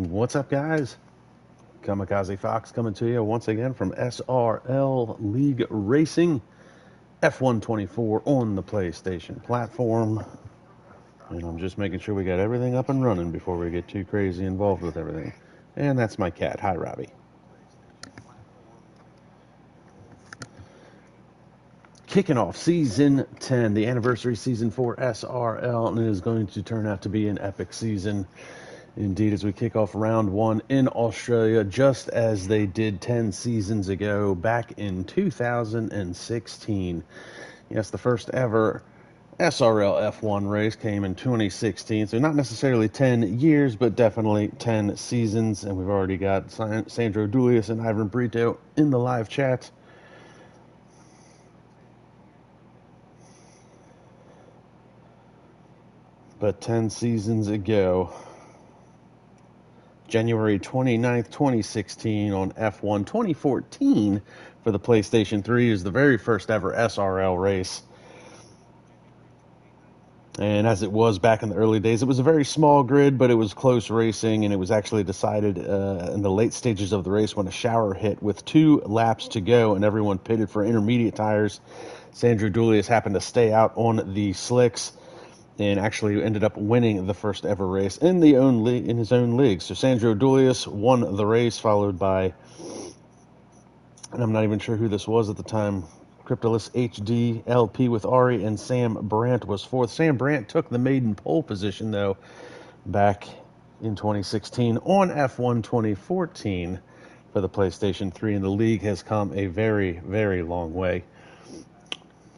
What's up, guys? Kamikaze Fox coming to you once again from SRL League Racing. F124 on the PlayStation platform. And I'm just making sure we got everything up and running before we get too crazy involved with everything. And that's my cat. Hi, Robbie. Kicking off Season 10, the anniversary season for SRL, and it is going to turn out to be an epic season. Indeed, as we kick off round one in Australia, just as they did 10 seasons ago, back in 2016. Yes, the first ever SRL F1 race came in 2016, so not necessarily 10 years, but definitely 10 seasons, and we've already got Sandro Dulius and Ivan Brito in the live chat. But 10 seasons ago, January 29th, 2016 on F1. 2014 for the PlayStation 3 is the very first ever SRL race. And as it was back in the early days, it was a very small grid, but it was close racing, and it was actually decided in the late stages of the race when a shower hit with 2 laps to go and everyone pitted for intermediate tires. Sandro Dulius happened to stay out on the slicks and actually ended up winning the first ever race in his own league. So Sandro Dulius won the race, followed by, and I'm not even sure who this was at the time, Cryptolus HD LP with Ari, and Sam Brandt was fourth. Sam Brandt took the maiden pole position, though, back in 2016 on F1 2014 for the PlayStation 3, and the league has come a very, very long way.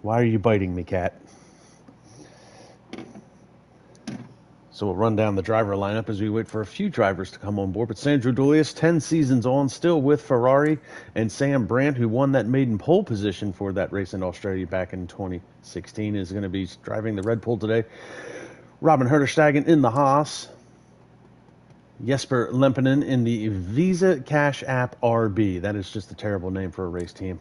Why are you biting me, cat? So we'll run down the driver lineup as we wait for a few drivers to come on board. But Sandro Dulius, 10 seasons on, still with Ferrari. And Sam Brandt, who won that maiden pole position for that race in Australia back in 2016, is going to be driving the Red Bull today. Robin Herterstegen in the Haas. Jesper Lempinen in the Visa Cash App RB. That is just a terrible name for a race team.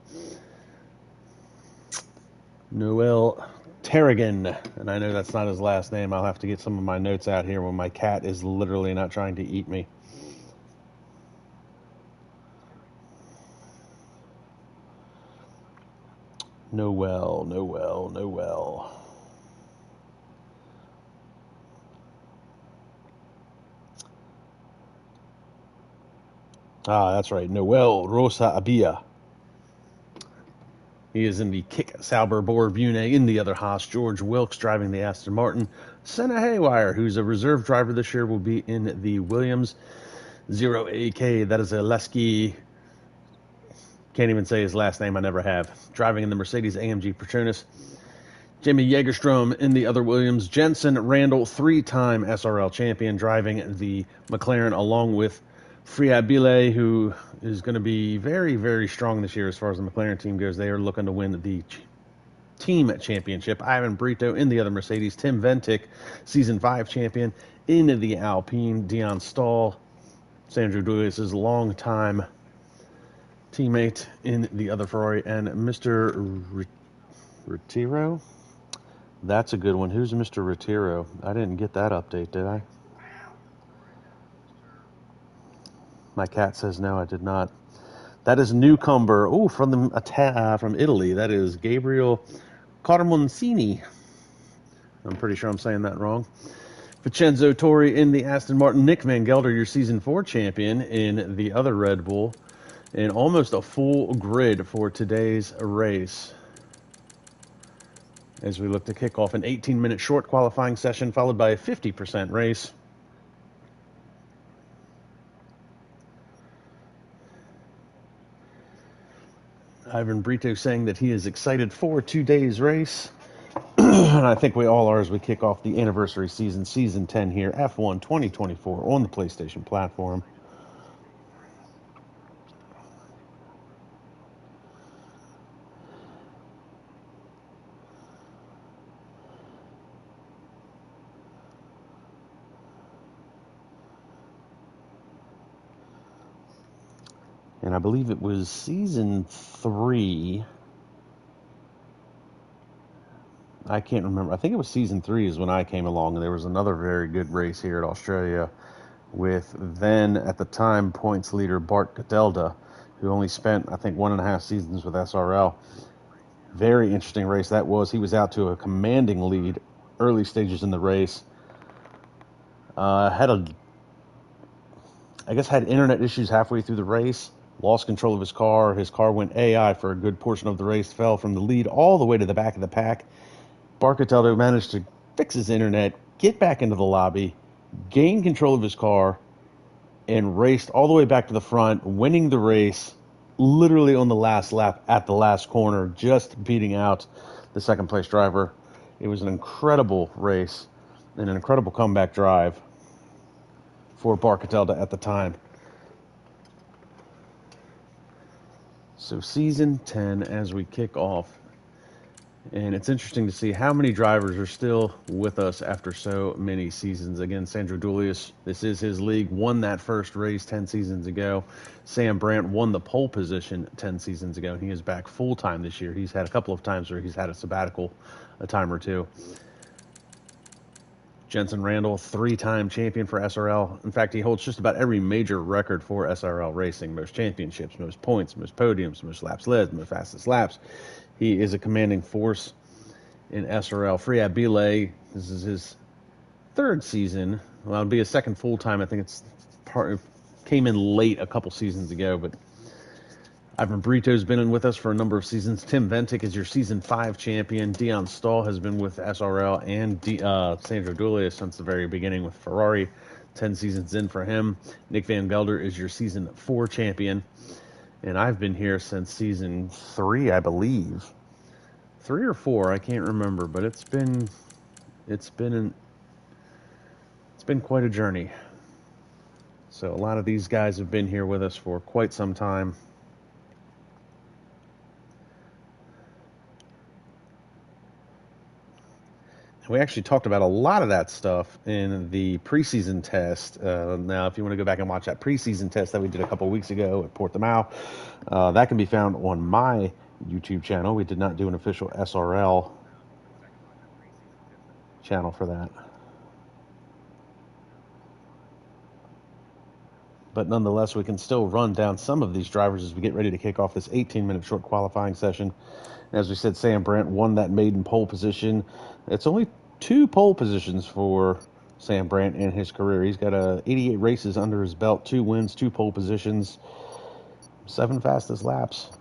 Noel Terrigan, and I know that's not his last name. I'll have to get some of my notes out here when my cat is literally not trying to eat me. Noel. That's right, Noel Rosa Abia. He is in the Kick Sauber Bune in the other Haas. George Wilkes driving the Aston Martin. Senna Haywire, who's a reserve driver this year, will be in the Williams 0AK. That is a Lesky. Can't even say his last name. I never have. Driving in the Mercedes AMG Petronas. Jamie Jägerstrom in the other Williams. Jensen Randall, 3-time SRL champion, driving the McLaren along with Friabile, who is going to be very, very strong this year as far as the McLaren team goes. They are looking to win the team championship. Ivan Brito in the other Mercedes. Tim Ventic, Season 5 champion in the Alpine. Dion Stahl, Sandro Dulius' longtime teammate in the other Ferrari. And Mr. Retiro? That's a good one. Who's Mr. Retiro? I didn't get that update, did I? My cat says no, I did not. That is Newcomber. Oh, from Italy. That is Gabriel Carmoncini. I'm pretty sure I'm saying that wrong. Vincenzo Torri in the Aston Martin. Nick Van Gelder, your Season 4 champion in the other Red Bull. And almost a full grid for today's race, as we look to kick off an 18-minute short qualifying session, followed by a 50% race. Ivan Brito saying that he is excited for today's race. And I think we all are as we kick off the anniversary season, Season 10 here, F1 2024 on the PlayStation platform. And I believe it was Season 3. I can't remember. I think it was Season 3 is when I came along, and there was another very good race here at Australia with then, at the time, points leader Bart Godelda, who only spent, I think, 1.5 seasons with SRL. Very interesting race that was. He was out to a commanding lead early stages in the race. Had internet issues halfway through the race. Lost control of his car. His car went AI for a good portion of the race. Fell from the lead all the way to the back of the pack. Bart Godelda managed to fix his internet, get back into the lobby, gain control of his car, and raced all the way back to the front, winning the race literally on the last lap at the last corner, just beating out the second place driver. It was an incredible race and an incredible comeback drive for Bart Godelda at the time. So season 10 as we kick off. And it's interesting to see how many drivers are still with us after so many seasons. Again, Sandro Dulius, this is his league, won that first race 10 seasons ago. Sam Brandt won the pole position 10 seasons ago, and he is back full-time this year. He's had a couple of times where he's had a sabbatical, a time or two. Jensen Randall, 3-time champion for SRL. In fact, he holds just about every major record for SRL racing. Most championships, most points, most podiums, most laps led, most fastest laps. He is a commanding force in SRL. Friab Billet, this is his 3rd season. Well, it'll be his 2nd full-time. I think came in late a couple seasons ago, but Ivan Brito's been in with us for a number of seasons. Tim Ventic is your season 5 champion. Dion Stahl has been with SRL and Sandro Dulius since the very beginning with Ferrari. 10 seasons in for him. Nick Van Gelder is your season 4 champion. And I've been here since season 3, I believe. 3 or 4, I can't remember, but it's been quite a journey. So a lot of these guys have been here with us for quite some time. We actually talked about a lot of that stuff in the preseason test. Now, if you want to go back and watch that preseason test that we did a couple weeks ago at Portimao, that can be found on my YouTube channel. We did not do an official SRL channel for that. But nonetheless, we can still run down some of these drivers as we get ready to kick off this 18-minute short qualifying session. As we said, Sam Brandt won that maiden pole position. It's only 2 pole positions for Sam Brandt in his career. He's got 88 races under his belt, 2 wins, 2 pole positions, 7 fastest laps.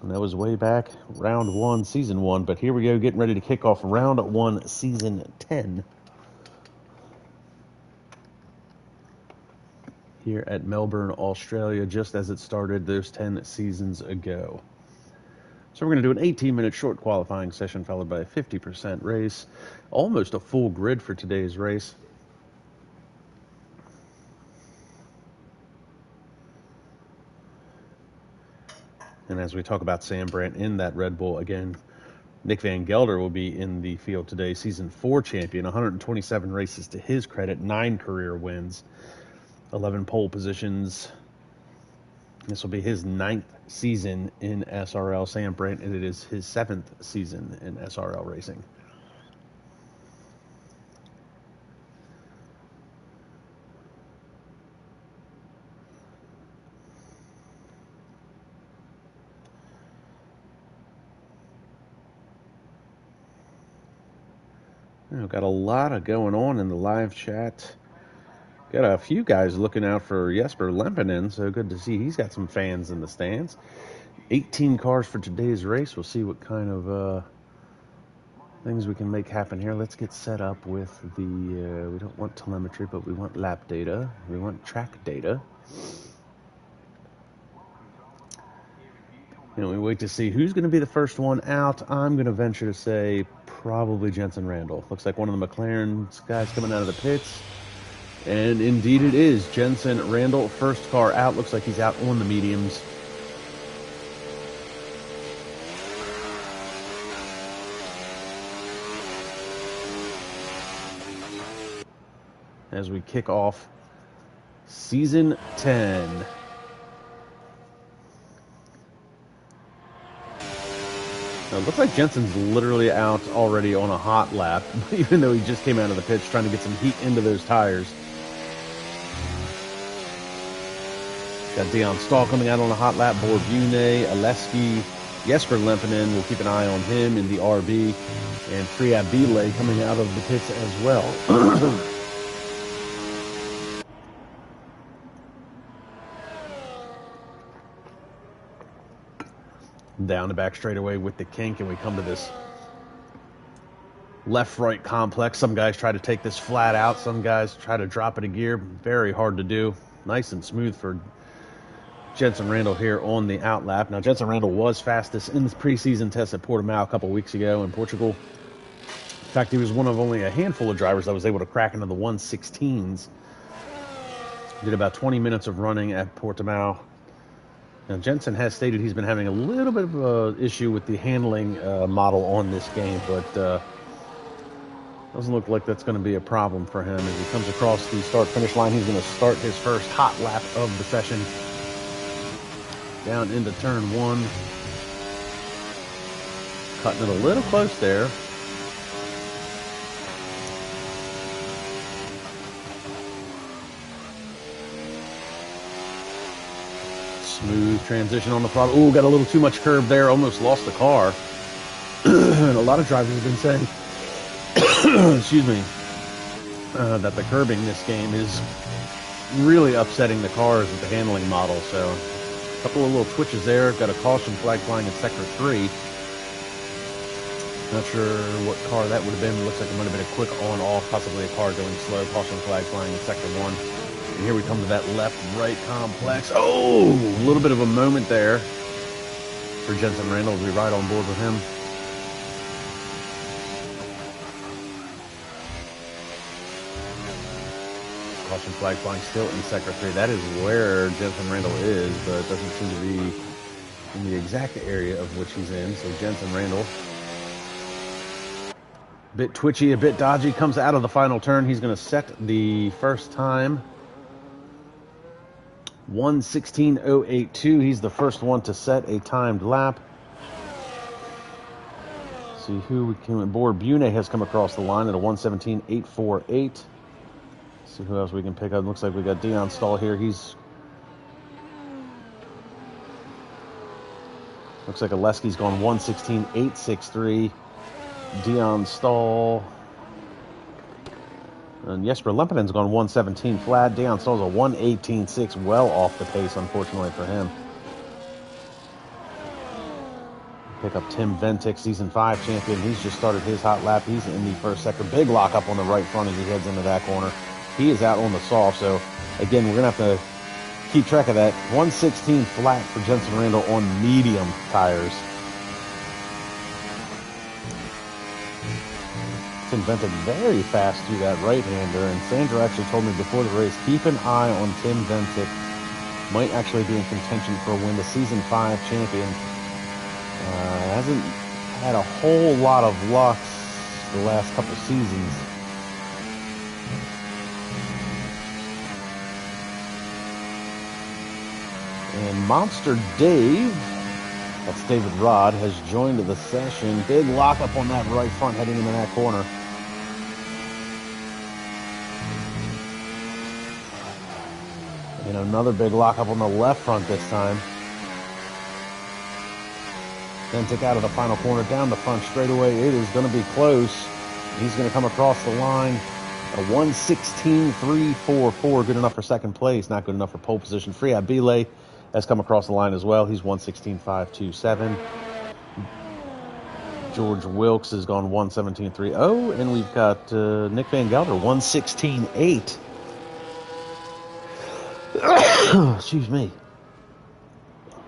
And that was way back round 1, season 1. But here we go, getting ready to kick off round 1, season 10. Here at Melbourne, Australia, just as it started those 10 seasons ago. So we're going to do an 18-minute short qualifying session followed by a 50% race. Almost a full grid for today's race. And as we talk about Sam Brandt in that Red Bull, again, Nick Van Gelder will be in the field today. Season 4 champion, 127 races to his credit, 9 career wins, 11 pole positions. This will be his 9th season in SRL. Sam Brandt, and it is his 7th season in SRL racing. We've got a lot of going on in the live chat. Got a few guys looking out for Jesper Lempinen, so good to see he's got some fans in the stands. 18 cars for today's race. We'll see what kind of things we can make happen here. Let's get set up with the, we don't want telemetry, but we want lap data. We want track data. And we wait to see who's going to be the first one out. I'm going to venture to say probably Jensen Randall. Looks like one of the McLaren guys coming out of the pits. And indeed it is. Jensen Randall, first car out. Looks like he's out on the mediums. As we kick off season 10. Now, it looks like Jensen's literally out already on a hot lap, even though he just came out of the pits trying to get some heat into those tires. Got Dion Stahl coming out on the hot lap. Borbune, Aleski, Jesper Lempinen. We'll keep an eye on him in the RB. And Friabile coming out of the pits as well. Down the back straightaway with the kink, and we come to this left-right complex. Some guys try to take this flat out. Some guys try to drop it a gear. Very hard to do. Nice and smooth for Jensen Randall here on the out lap. Now, Jensen Randall was fastest in the preseason test at Portimao a couple weeks ago in Portugal. In fact, he was one of only a handful of drivers that was able to crack into the 116s. Did about 20 minutes of running at Portimao. Now, Jensen has stated he's been having a little bit of an issue with the handling model on this game, but doesn't look like that's going to be a problem for him. As he comes across the start-finish line, he's going to start his first hot lap of the session. Down into turn one. Cutting it a little close there. Smooth transition on the throttle. Ooh, got a little too much curb there. Almost lost the car. And a lot of drivers have been saying excuse me, that the curbing in this game is really upsetting the cars with the handling model. So a couple of little twitches there. Got a caution flag flying in sector 3. Not sure what car that would have been. Looks like it might have been a quick on-off, possibly a car going slow. Caution flag flying in sector 1. And here we come to that left-right complex. Oh, a little bit of a moment there for Jensen Randall as we ride on board with him. Caution flag flying still in sector 3. That is where Jensen Randall is, but it doesn't seem to be in the exact area of which he's in. So Jensen Randall, a bit twitchy, a bit dodgy, comes out of the final turn. He's going to set the first time. 1:16.082. He's the first one to set a timed lap. Let's see who we can board. Borbune has come across the line at a 1:17.848. See who else we can pick up. Looks like we got Dion Stahl here. Looks like Aleski's gone 1:16.863. Dion Stahl. And Jesper Lempinen's gone 1:17 flat. Dion Stahl's a 1:18.6, well off the pace, unfortunately for him. Pick up Tim Ventic, Season 5 champion. He's just started his hot lap. He's in the first sector. Big lockup on the right front as he heads into that corner. He is out on the soft, so again, we're going to have to keep track of that. 1:16 flat for Jensen Randall on medium tires. Invented very fast through that right-hander, and Sandra actually told me before the race, keep an eye on Tim Ventic. Might actually be in contention for a win. The Season 5 champion hasn't had a whole lot of luck the last couple seasons. And Monster Dave, that's David Rod, has joined the session. Big lockup on that right front heading into that corner. And another big lockup on the left front this time. Then took out of the final corner, down the front straightaway. It is going to be close. He's going to come across the line. A 1:16.344, good enough for second place, not good enough for pole position. Friabile has come across the line as well. He's 1:16.527. George Wilkes has gone 1:17.30, and we've got Nick Van Gelder 1:16.8. Excuse me.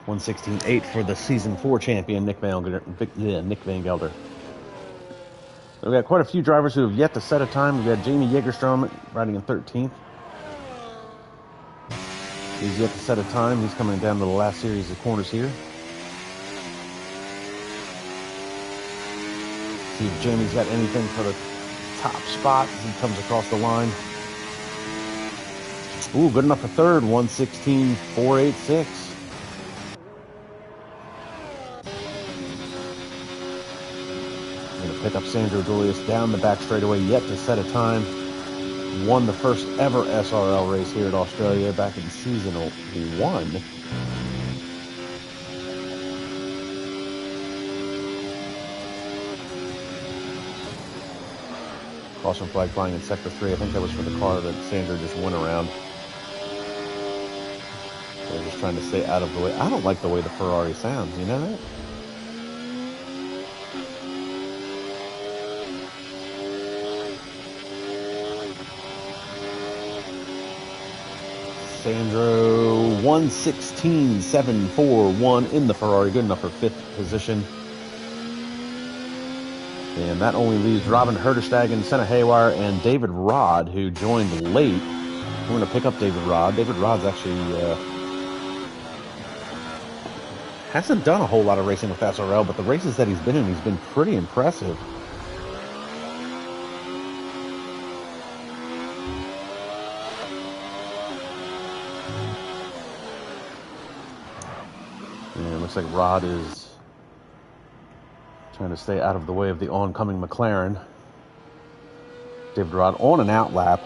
1:16.8 for the Season 4 champion, Nick Van Gelder. So we've got quite a few drivers who have yet to set a time. We've got Jamie Jägerstrom riding in 13th. He's yet to set a time. He's coming down to the last series of corners here. See if Jamie's got anything for the top spot as he comes across the line. Ooh, good enough for third, 1:16.486. Going to pick up Sandro Julius down the back straightaway, yet to set a time. won the first ever SRL race here at Australia back in season 1. Caution flag flying in sector 3. I think that was for the car that Sandra just went around. They're just trying to stay out of the way. I don't like the way the Ferrari sounds, you know that? Sandro 1:16.741 in the Ferrari, good enough for 5th position. And that only leaves Robin Herterstegen, Senna Haywire, and David Rod, who joined late. We're going to pick up David Rod. David Rod's actually hasn't done a whole lot of racing with SRL, but the races that he's been in, he's been pretty impressive. And it looks like Rod is trying to stay out of the way of the oncoming McLaren. David Rod on an out lap.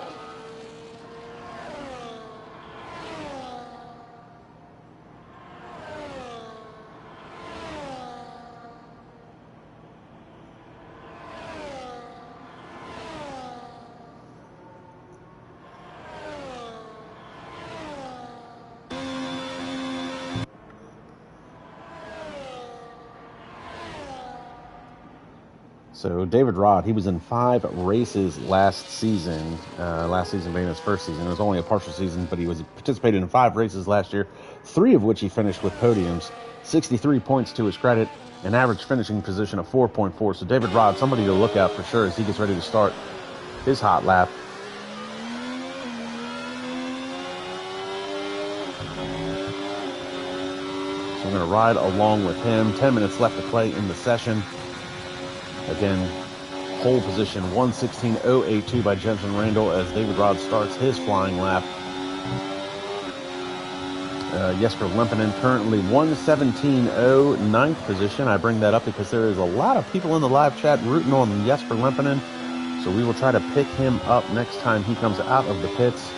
So David Rod, he was in 5 races last season. Last season being his first season. It was only a partial season, but he participated in 5 races last year, 3 of which he finished with podiums. 63 points to his credit, an average finishing position of 4.4. So David Rod, somebody to look out for sure as he gets ready to start his hot lap. So we're going to ride along with him. 10 minutes left to play in the session. Again, pole position 1:16.082 by Jensen Randall as David Rod starts his flying lap. Jesper Lempinen currently 1:17.0 ninth position. I bring that up because there is a lot of people in the live chat rooting on Jesper Lempinen, so we will try to pick him up next time he comes out of the pits.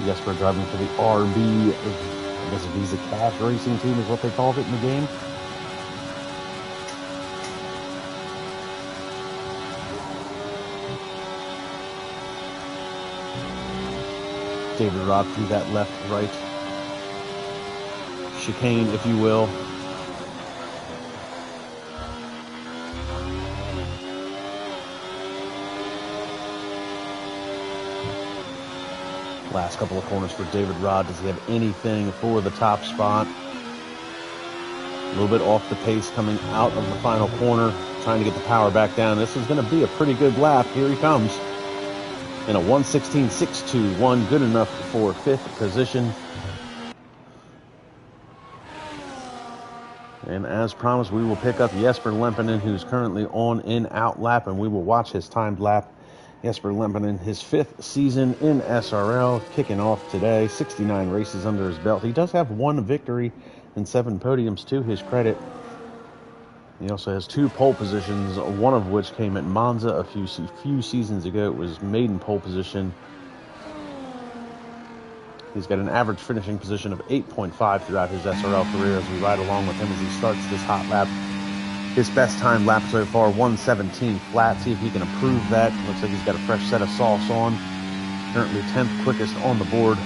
Jesper driving for the RB, I guess Visa Cash Racing Team is what they called it in the game. David Rod through that left-right chicane, if you will. Last couple of corners for David Rod. Does he have anything for the top spot? A little bit off the pace coming out of the final corner, trying to get the power back down. This is going to be a pretty good lap. Here he comes in a 1:16.621, good enough for 5th position. And as promised, we will pick up Jesper Lempinen, who's currently on an out lap, and we will watch his timed lap. Jesper Lempinen, his 5th season in SRL, kicking off today. 69 races under his belt. He does have 1 victory and 7 podiums to his credit. He also has 2 pole positions, one of which came at Monza a few seasons ago. It was maiden pole position. He's got an average finishing position of 8.5 throughout his SRL career as we ride along with him as he starts this hot lap. His best time lap so far, 1:17 flat. See if he can improve that. Looks like he's got a fresh set of sauce on. Currently 10th quickest on the board.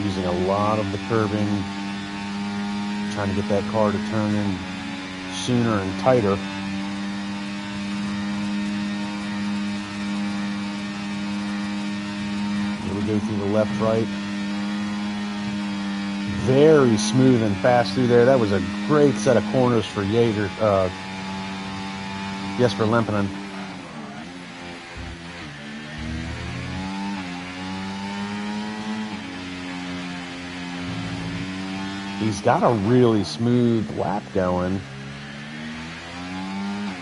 Using a lot of the curbing, trying to get that car to turn in sooner and tighter. Here we go through the left-right. Very smooth and fast through there. That was a great set of corners for Jesper Lempinen. He's got a really smooth lap going.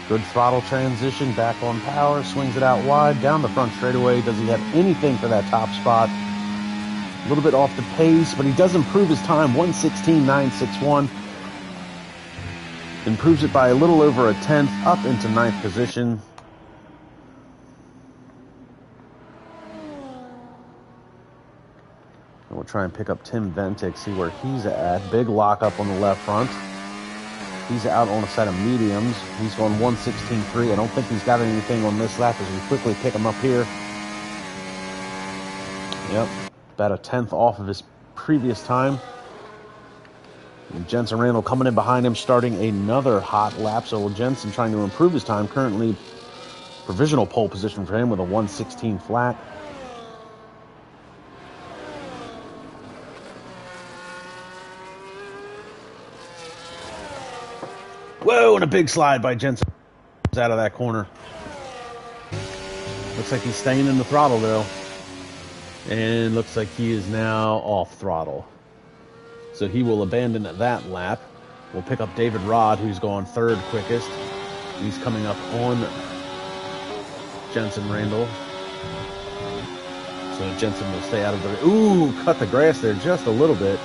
Good throttle transition, back on power, swings it out wide, down the front straightaway. Does he have anything for that top spot? A little bit off the pace, but he does improve his time, 1:16.961. Improves it by a little over a tenth, up into 9th position. And we'll try and pick up Tim Ventic, see where he's at. Big lockup on the left front. He's out on a set of mediums. He's going 1:16.3. I don't think he's got anything on this lap as we quickly pick him up here. Yep, about a tenth off of his previous time. And Jensen Randall coming in behind him, starting another hot lap. So Jensen trying to improve his time. Currently provisional pole position for him with a 1:16 flat. Whoa, and a big slide by Jensen out of that corner. Looks like he's staying in the throttle, though. And looks like he is now off throttle. So he will abandon that lap. We'll pick up David Rod, who's going 3rd quickest. He's coming up on Jensen Randall. So Jensen will stay out of the... Ooh, cut the grass there just a little bit.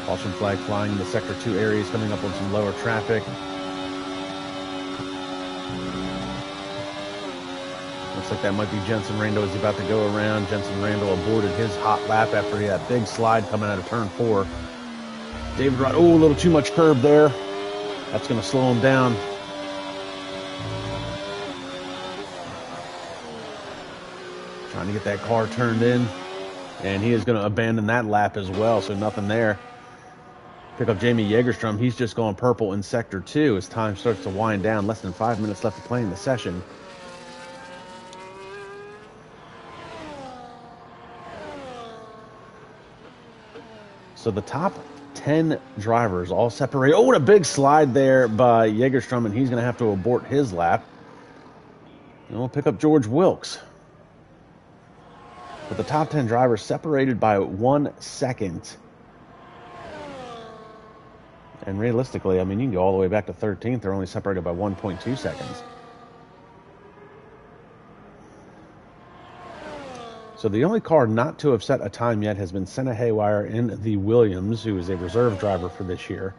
Caution flag flying in the Sector 2 areas, coming up on some lower traffic. Looks like that might be Jensen Randall as he's about to go around. Jensen Randall aborted his hot lap after he had that big slide coming out of turn 4. David Rod, oh, a little too much curb there. That's going to slow him down. Trying to get that car turned in. And he is going to abandon that lap as well, so nothing there. Pick up Jamie Jägerstrom. He's just going purple in Sector 2 as time starts to wind down. Less than 5 minutes left to play in the session. So the top 10 drivers all separate. Oh, and a big slide there by Jägerstrom, and he's going to have to abort his lap. And we'll pick up George Wilkes. But the top 10 drivers separated by 1 second. And realistically, I mean, you can go all the way back to 13th. They're only separated by 1.2 seconds. So the only car not to have set a time yet has been Senna Haywire in the Williams, who is a reserve driver for this year.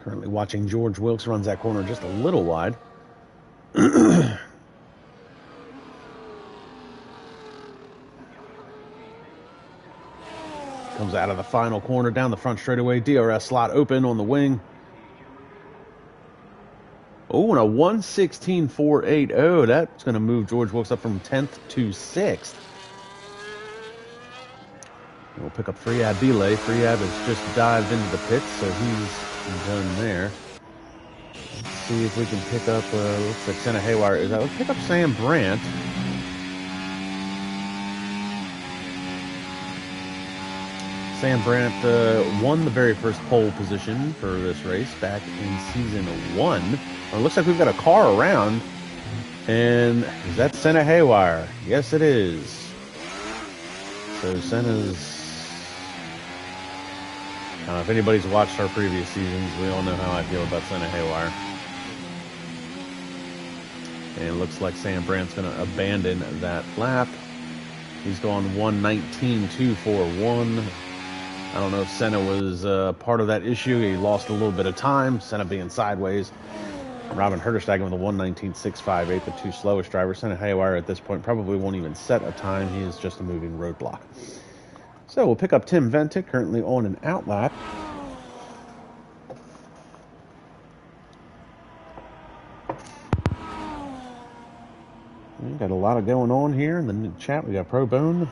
Currently watching George Wilkes runs that corner just a little wide. Comes out of the final corner, down the front straightaway. DRS slot open on the wing. Oh, and a 1:16.480. That's going to move George Wilkes up from 10th to 6th. And we'll pick up Friad Belay. Friad has just dived into the pits, so he's done there. Let's see if we can pick up, looks like Senna Haywire is out. Let's pick up Sam Brandt. Sam Brandt won the very first pole position for this race back in season 1. It looks like we've got a car around. And is that Senna Haywire? Yes, it is. So Senna's... if anybody's watched our previous seasons, we all know how I feel about Senna Haywire. And it looks like Sam Brandt's going to abandon that lap. He's going 1:19.241. I don't know if Senna was part of that issue. He lost a little bit of time, Senna being sideways. Robin Herterstegen with a 1:19.658, the 2 slowest drivers. Senna Haywire at this point probably won't even set a time. He is just a moving roadblock. So we'll pick up Tim Ventic, currently on an out lap. We've got a lot of going on here in the chat. We got Pro Bone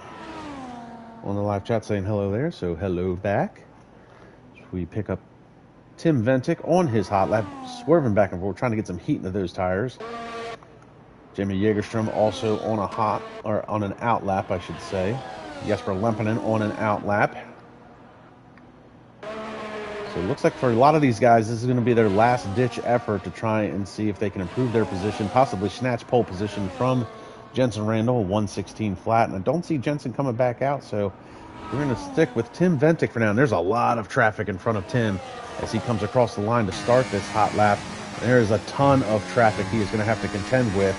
on the live chat saying hello there, so hello back. We pick up Tim Ventic on his hot lap, swerving back and forth, trying to get some heat into those tires. Jamie Jägerstrom also on a hot, or on an out lap, I should say. Jesper Lempinen on an out lap. So So it looks like for a lot of these guys, this is going to be their last-ditch effort to try and see if they can improve their position, possibly snatch pole position from Jensen Randall, 116 flat. And I don't see Jensen coming back out, so we're going to stick with Tim Ventic for now. And there's a lot of traffic in front of Tim as he comes across the line to start this hot lap. And there is a ton of traffic he is going to have to contend with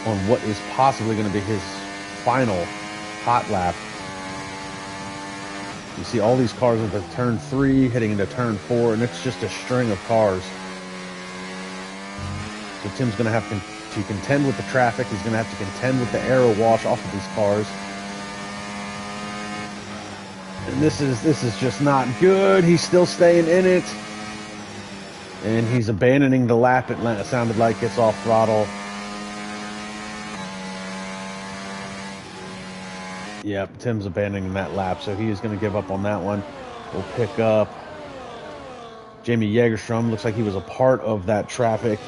on what is possibly going to be his final hot lap. You see all these cars into turn 3, heading into turn 4, and it's just a string of cars. So Tim's going to have to contend with the traffic. He's going to have to contend with the aero wash off of these cars. And this is just not good. He's still staying in it. And he's abandoning the lap. It sounded like it's off throttle. Yep, Tim's abandoning that lap, so he is going to give up on that one. We'll pick up Jamie Jägerstrom. Looks like he was a part of that traffic.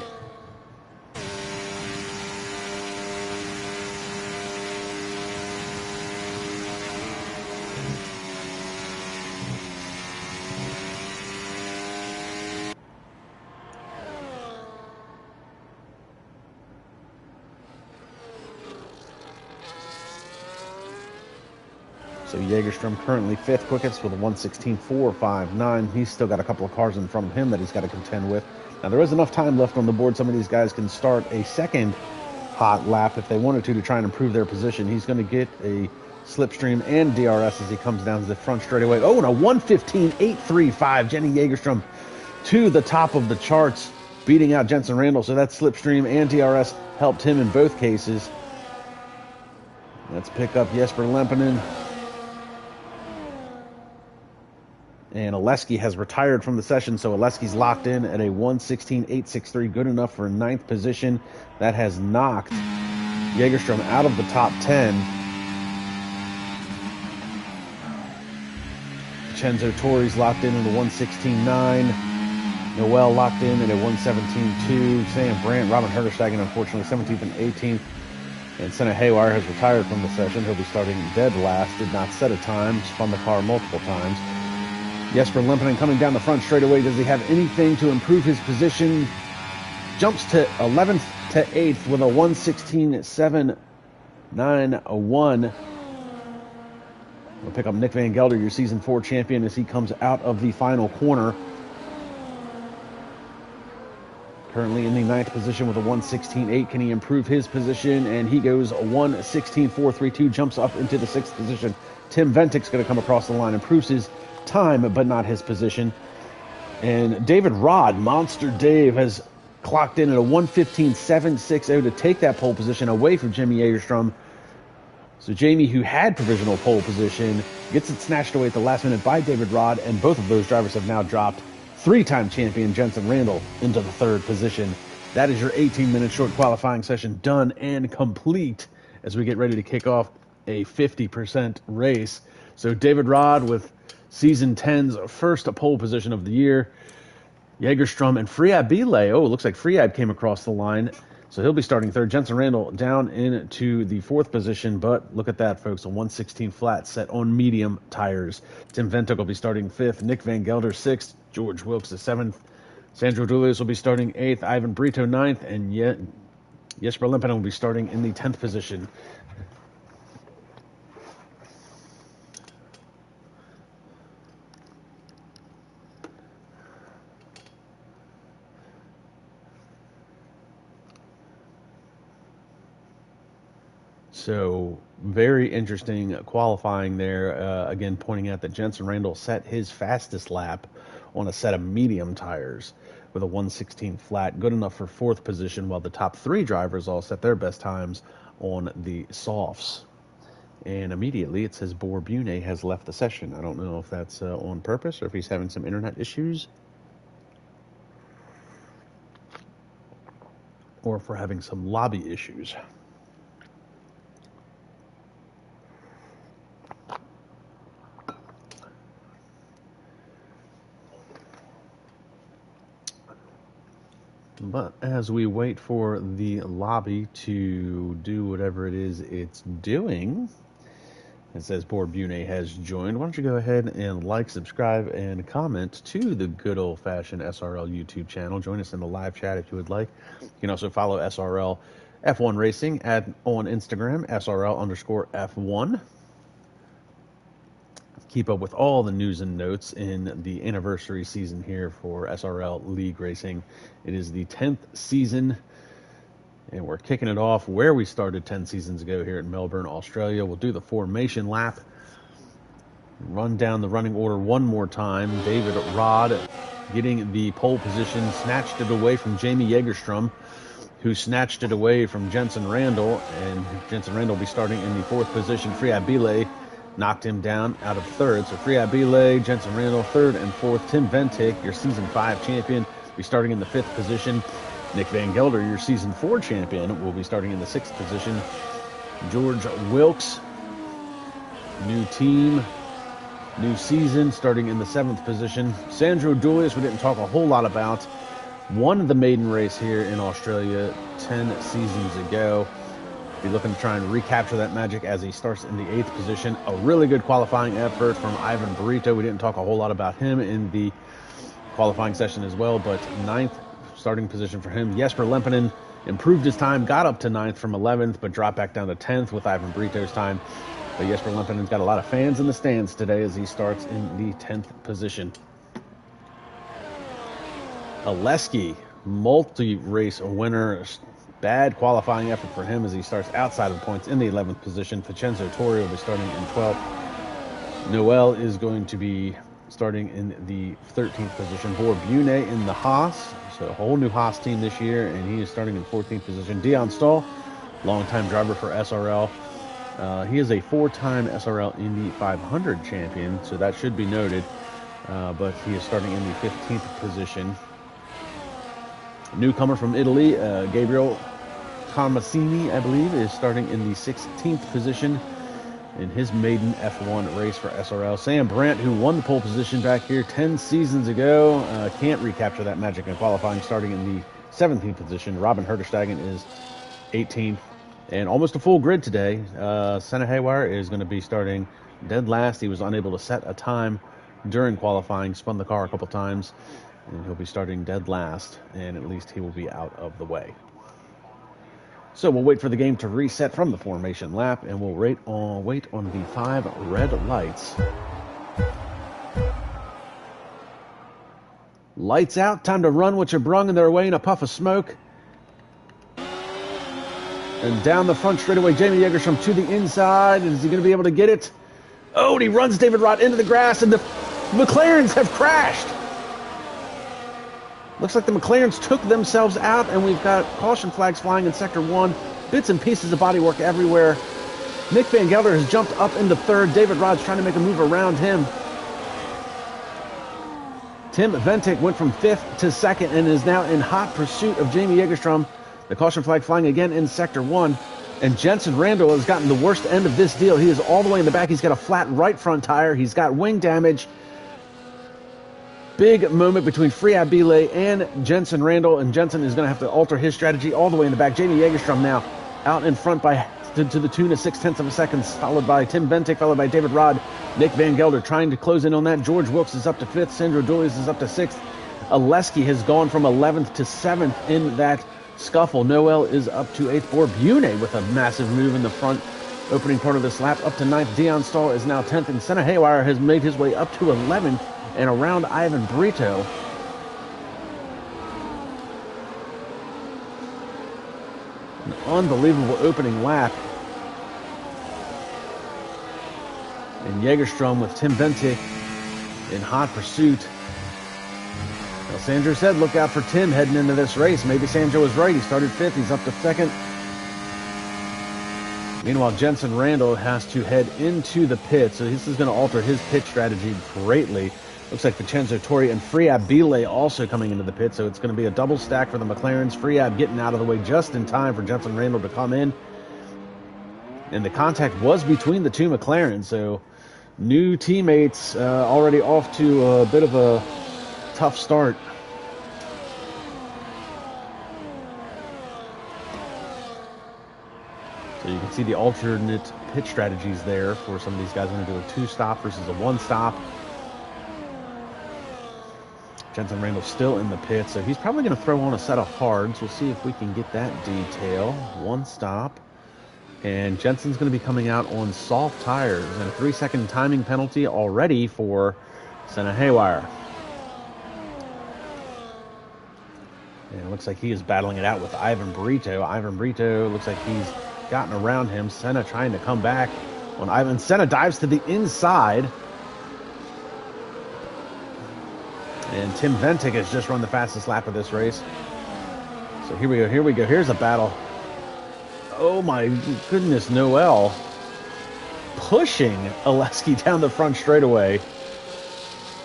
So Jägerstrom currently 5th quickest with a 1:16.459. He's still got a couple of cars in front of him that he's got to contend with. Now there is enough time left on the board. Some of these guys can start a second hot lap if they wanted to try and improve their position. He's going to get a slipstream and DRS as he comes down to the front straightaway. Oh, and a 1:15.835. Jenny Jägerstrom to the top of the charts, beating out Jensen Randall. So that slipstream and DRS helped him in both cases. Let's pick up Jesper Lempinen. And Oleski has retired from the session, so Oleski's locked in at a 1:16.863, good enough for 9th position. That has knocked Jägerstrom out of the top 10. Vincenzo Torri's locked in at a 1:16.9. Noel locked in at a 1:17.2. Sam Brandt, Robin Herterstegen, unfortunately, 17th and 18th. And Senna Haywire has retired from the session. He'll be starting dead last. Did not set a time. Spun the car multiple times. Jesper Lempinen coming down the front straightaway. Does he have anything to improve his position? Jumps to 11th to 8th with a 1:16.791. We'll pick up Nick Van Gelder, your Season 4 champion, as he comes out of the final corner. Currently in the 9th position with a 1:16.8. Can he improve his position? And he goes 1:16.432, jumps up into the 6th position. Tim Ventic's going to come across the line, improves his time, but not his position. And David Rod, Monster Dave, has clocked in at a 1:15.760 to take that pole position away from Jamie Jägerstrom. So Jamie, who had provisional pole position, gets it snatched away at the last minute by David Rod, and both of those drivers have now dropped 3-time champion Jensen Randall into the 3rd position. That is your 18-minute short qualifying session done and complete as we get ready to kick off a 50% race. So David Rod with Season 10's first pole position of the year. Jägerstrom and Friab Bile. Oh, it looks like Friab came across the line. So he'll be starting 3rd. Jensen Randall down into the 4th position. But look at that, folks. A 1:16 flat set on medium tires. Tim Ventic will be starting 5th. Nick Van Gelder 6th. George Wilkes is 7th. Sandro Dulius will be starting 8th. Ivan Brito 9th. And Jesper Lempinen will be starting in the 10th position. So very interesting qualifying there. Again, pointing out that Jensen Randall set his fastest lap on a set of medium tires with a 1:16 flat, good enough for 4th position, while the top 3 drivers all set their best times on the softs. And immediately it says Bor Bune has left the session. I don't know if that's on purpose or if he's having some internet issues, or if we're having some lobby issues. But as we wait for the lobby to do whatever it is it's doing, It says Board Bune has joined. Why don't you go ahead and like, subscribe, and comment to the good old-fashioned SRL YouTube channel. Join us in the live chat if you would like. You can also follow SRL F1 Racing on Instagram, SRL_F1. Keep up with all the news and notes in the anniversary season here for SRL League Racing. It is the 10th season, and we're kicking it off where we started 10 seasons ago here in Melbourne, Australia. We'll do the formation lap, run down the running order one more time. David Rod getting the pole position, snatched it away from Jamie Jägerstrom, who snatched it away from Jensen Randall, and Jensen Randall will be starting in the 4th position. Friab Bile knocked him down out of 3rd. So Friab Bile, Jensen Randall, 3rd and 4th. Tim Ventic, your Season 5 champion, will be starting in the 5th position. Nick Van Gelder, your Season 4 champion, will be starting in the 6th position. George Wilkes, new team, new season, starting in the 7th position. Sandro Dulius, we didn't talk a whole lot about, won the maiden race here in Australia 10 seasons ago. Be looking to try and recapture that magic as he starts in the 8th position. A really good qualifying effort from Ivan Burrito. We didn't talk a whole lot about him in the qualifying session as well, but 9th starting position for him. Jesper Lempinen improved his time, got up to 9th from 11th, but dropped back down to 10th with Ivan Burrito's time. But Jesper Lempinen's got a lot of fans in the stands today as he starts in the 10th position. Aleski, multi-race winner. Bad qualifying effort for him as he starts outside of the points in the 11th position. Vincenzo Torri will be starting in 12th. Noel is going to be starting in the 13th position. Boer Bune in the Haas. So a whole new Haas team this year, and he is starting in 14th position. Dion Stahl, longtime driver for SRL. He is a 4-time SRL Indy 500 champion, so that should be noted. But he is starting in the 15th position. Newcomer from Italy, Gabriel Tomasini, I believe, is starting in the 16th position in his maiden F1 race for SRL. Sam Brandt, who won the pole position back here 10 seasons ago, can't recapture that magic in qualifying, starting in the 17th position. Robin Herterstegen is 18th, and almost a full grid today. Senna Haywire is going to be starting dead last. He was unable to set a time during qualifying, spun the car a couple times, and he'll be starting dead last, and at least he will be out of the way. So we'll wait for the game to reset from the formation lap, and we'll wait on the 5 red lights. Lights out, time to run what you brung, and they're away in a puff of smoke. And down the front straightaway, Jamie Jägerstrom to the inside. Is he going to be able to get it? Oh, and he runs David Rott into the grass, and the McLarens have crashed. Looks like the McLarens took themselves out, and we've got caution flags flying in Sector 1. Bits and pieces of bodywork everywhere. Nick Van Gelder has jumped up into 3rd. David Rod's trying to make a move around him. Tim Ventic went from 5th to 2nd and is now in hot pursuit of Jamie Jägerstrom. The caution flag flying again in Sector 1. And Jensen Randall has gotten the worst end of this deal. He is all the way in the back. He's got a flat right front tire. He's got wing damage. Big moment between Friab Bile and Jensen Randall, and Jensen is going to have to alter his strategy all the way in the back. Jamie Jägerstrom now out in front by to the tune of 0.6 of a second, followed by Tim Ventic, followed by David Rod. Nick Van Gelder trying to close in on that. George Wilkes is up to 5th. Sandro Dulius is up to 6th. Aleski has gone from 11th to 7th in that scuffle. Noel is up to 8th. Boer Bune with a massive move in the front opening part of this lap, up to 9th. Dion Stahl is now 10th, and Senna Haywire has made his way up to 11th. And around Ivan Burrito. An unbelievable opening lap. And Jägerstrom with Tim Ventic in hot pursuit. Well, Sandro said look out for Tim heading into this race. Maybe Sandro was right. He started 5th. He's up to 2nd. Meanwhile, Jensen Randall has to head into the pit. So this is going to alter his pit strategy greatly. Looks like Vincenzo Torri and Friab Bile also coming into the pit, so it's going to be a double stack for the McLarens. Friab getting out of the way just in time for Jensen Randall to come in. And the contact was between the two McLarens, so new teammates already off to a bit of a tough start. So you can see the alternate pit strategies there for some of these guys. I'm going to do a 2-stop versus a 1-stop. Jensen Randall still in the pit, so he's probably going to throw on a set of hards. We'll see if we can get that detail. 1-stop. And Jensen's going to be coming out on soft tires. And a 3-second timing penalty already for Senna Haywire. And it looks like he is battling it out with Ivan Brito. Ivan Brito looks like he's gotten around him. Senna trying to come back on Ivan. Senna dives to the inside. And Tim Ventic has just run the fastest lap of this race. So here we go, here we go. Here's a battle. Oh my goodness, Noel pushing Oleski down the front straightaway.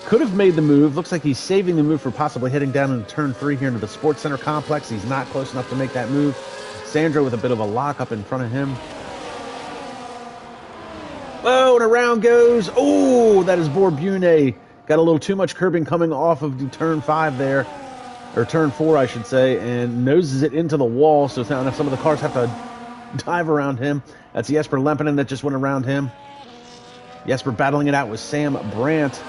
Could have made the move. Looks like he's saving the move for possibly heading down into turn 3 here into the Sports Center complex. He's not close enough to make that move. Sandro with a bit of a lock up in front of him. Oh, and around goes. Oh, that is Borbune. Got a little too much curbing coming off of the turn 5 there, or turn 4, I should say, and noses it into the wall. So now some of the cars have to dive around him. That's Jesper Lempinen that just went around him. Jesper battling it out with Sam Brandt.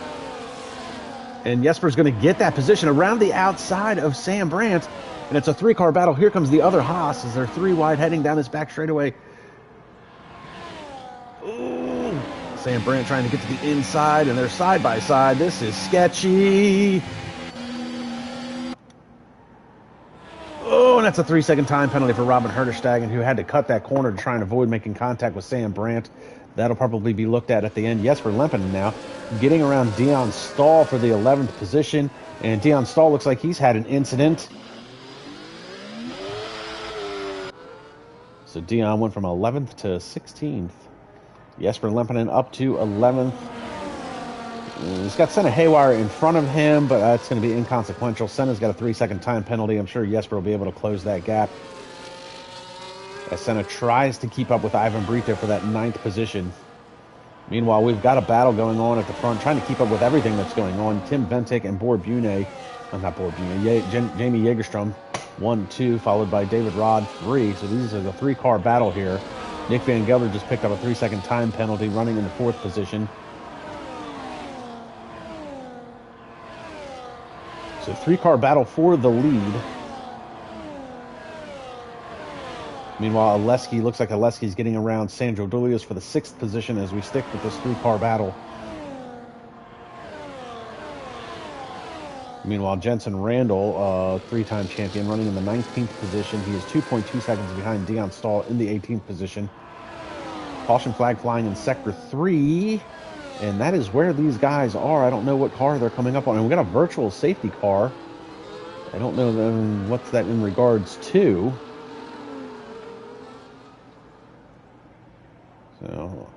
And Jesper's going to get that position around the outside of Sam Brandt. And it's a 3-car battle. Here comes the other Haas as they're 3 wide heading down this back straightaway. Ooh. Sam Brandt trying to get to the inside, and they're side by side. This is sketchy. Oh, and that's a 3-second time penalty for Robin Herterstegen, who had to cut that corner to try and avoid making contact with Sam Brandt. That'll probably be looked at the end. Jesper Lempinen now getting around Dion Stahl for the 11th position. And Dion Stahl looks like he's had an incident. So Dion went from 11th to 16th. Jesper Lempinen up to 11th. He's got Senna Haywire in front of him, but that's going to be inconsequential. Senna's got a 3-second time penalty. I'm sure Jesper will be able to close that gap. As Senna tries to keep up with Ivan Brito for that 9th position. Meanwhile, we've got a battle going on at the front, trying to keep up with everything that's going on. Tim Ventic and Borbune, not Borbune, Jamie Jägerstrom, 1, 2, followed by David Rod, 3. So these are the 3-car battle here. Nick Van Gelder just picked up a 3-second time penalty, running in the 4th position. So 3-car battle for the lead. Meanwhile, Oleski, looks like Oleski's getting around Sandro Dulios for the 6th position as we stick with this 3-car battle. Meanwhile, Jensen Randall, 3-time champion, running in the 19th position. He is 2.2 seconds behind Dion Stahl in the 18th position. Caution flag flying in Sector 3. And that is where these guys are. I don't know what car they're coming up on. And we got a virtual safety car. I don't know what's that in regards to. So,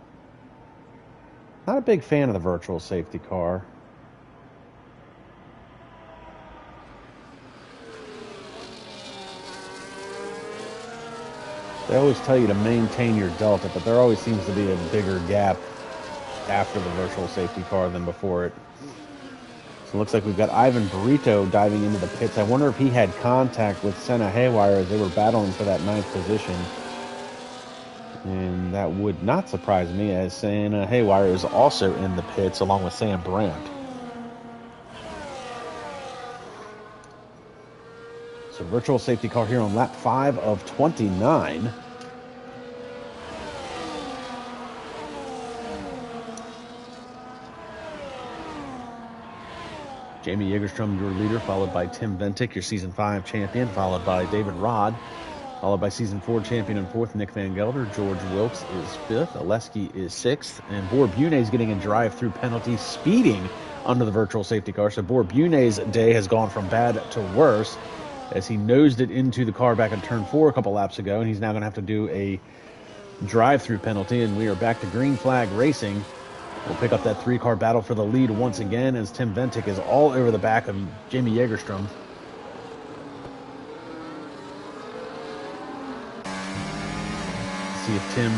not a big fan of the virtual safety car. They always tell you to maintain your delta, but there always seems to be a bigger gap after the virtual safety car than before it. So it looks like we've got Ivan Brito diving into the pits. I wonder if he had contact with Senna Haywire as they were battling for that 9th position. And that would not surprise me, as Senna Haywire is also in the pits along with Sam Brandt. So virtual safety car here on lap 5 of 29. Jamie Jägerstrom, your leader, followed by Tim Ventic, your Season 5 champion, followed by David Rod, followed by Season 4 champion and 4th, Nick Van Gelder. George Wilkes is 5th. Oleski is 6th. And Borbune is getting a drive-through penalty, speeding under the virtual safety car. So Borbune's day has gone from bad to worse as he nosed it into the car back in turn 4 a couple laps ago. And he's now going to have to do a drive-through penalty. And we are back to green flag racing. We'll pick up that 3-car battle for the lead once again as Tim Ventic is all over the back of Jamie Jägerstrom. See if Tim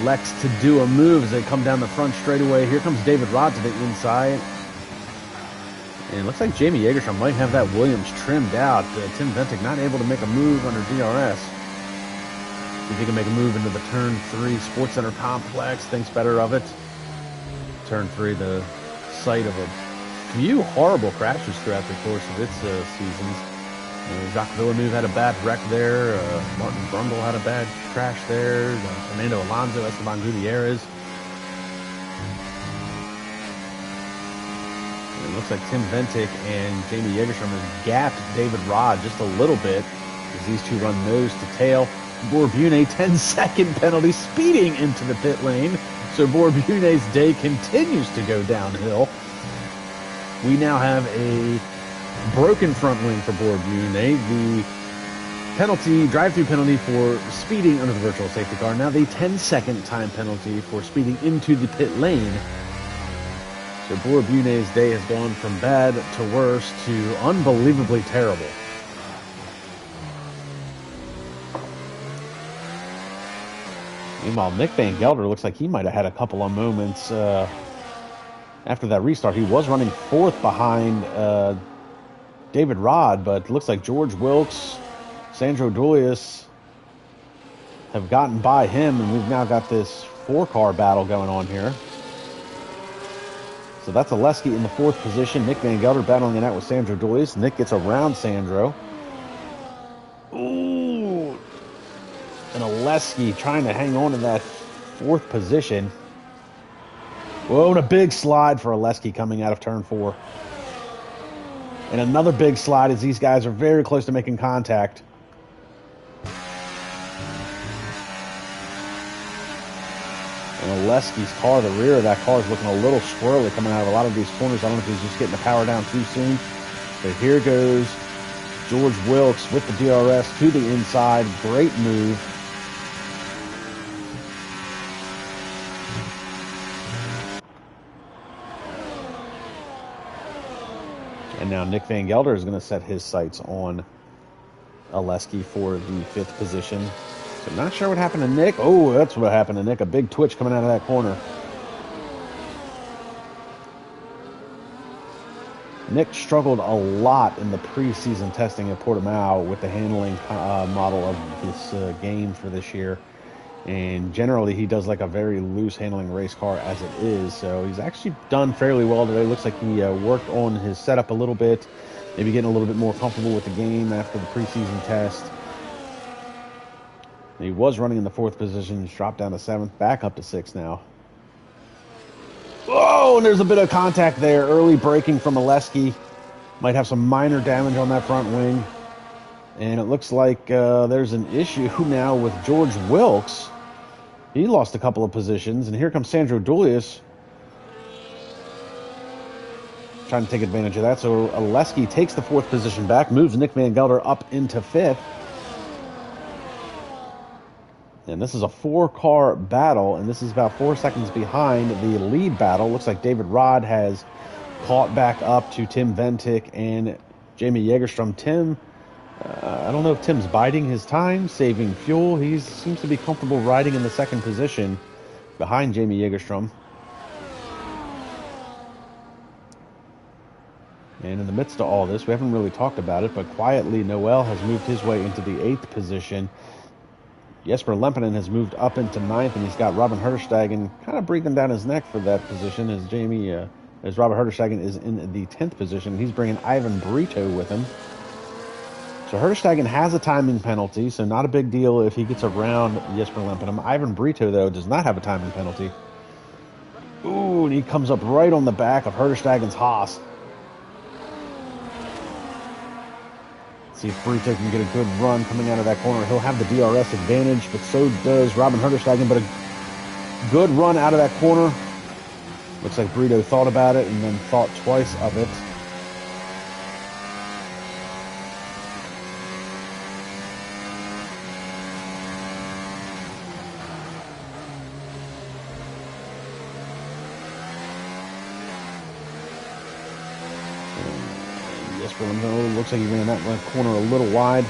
elects to do a move as they come down the front straightaway. Here comes David Rod to the inside. And it looks like Jamie Jägerstrom might have that Williams trimmed out. Tim Ventic not able to make a move under DRS. See if he can make a move into the Turn 3 Sports Center complex. Thinks better of it. Turn 3, the site of a few horrible crashes throughout the course of its seasons. Jacques Villeneuve had a bad wreck there. Martin Brundle had a bad crash there. Fernando Alonso, Esteban Gutierrez. And it looks like Tim Ventic and Jamie Yegerstrom have gapped David Rod just a little bit as these two run nose to tail. Bourbune, 10-second penalty, speeding into the pit lane. So Bourbune's day continues to go downhill. We now have a broken front wing for Bourbune. The penalty, drive-through penalty for speeding under the virtual safety car. Now the 10-second time penalty for speeding into the pit lane. So Bourbune's day has gone from bad to worse to unbelievably terrible. Meanwhile, Nick Van Gelder looks like he might have had a couple of moments after that restart. He was running fourth behind David Rod, but it looks like George Wilkes, Sandro Dulius have gotten by him, and we've now got this four-car battle going on here. So that's Oleski in the fourth position. Nick Van Gelder battling it out with Sandro Dulius. Nick gets around Sandro. Ooh. And Oleski trying to hang on to that fourth position. Whoa, and a big slide for Oleski coming out of turn 4. And another big slide as these guys are very close to making contact. And Oleski's car, the rear of that car is looking a little squirrely coming out of a lot of these corners. I don't know if he's just getting the power down too soon. But here goes George Wilkes with the DRS to the inside. Great move. And now Nick Van Gelder is going to set his sights on Oleski for the fifth position. So not sure what happened to Nick. Oh, that's what happened to Nick. A big twitch coming out of that corner. Nick struggled a lot in the preseason testing at Portimao with the handling model of this game for this year. And generally, he does like a very loose handling race car as it is. So he's actually done fairly well today. Looks like he worked on his setup a little bit. Maybe getting a little bit more comfortable with the game after the preseason test. He was running in the fourth position. He's dropped down to seventh. Back up to sixth now. Oh, and there's a bit of contact there. Early braking from Oleski. Might have some minor damage on that front wing. And it looks like there's an issue now with George Wilkes. He lost a couple of positions. And here comes Sandro Dulius trying to take advantage of that. So Oleski takes the fourth position back, moves Nick Van Gelder up into fifth. And this is a four-car battle, and this is about 4 seconds behind the lead battle. Looks like David Rod has caught back up to Tim Ventic and Jamie Yegerstrom. Tim, I don't know if Tim's biding his time, saving fuel. He seems to be comfortable riding in the second position behind Jamie Yegerstrom. And in the midst of all this, we haven't really talked about it, but quietly Noel has moved his way into the eighth position. Jesper Lempinen has moved up into ninth, and he's got Robin Herterstegen kind of breathing down his neck for that position as Robin Herterstegen is in the 10th position. He's bringing Ivan Brito with him. So Herterstegen has a timing penalty, so not a big deal if he gets around Jesper Lempinen. Ivan Brito, though, does not have a timing penalty. Ooh, and he comes up right on the back of Herterstegen's Haas. See if Brito can get a good run coming out of that corner. He'll have the DRS advantage, but so does Robin Herterstegen. But a good run out of that corner. Looks like Brito thought about it and then thought twice of it. Looks like he ran that corner a little wide.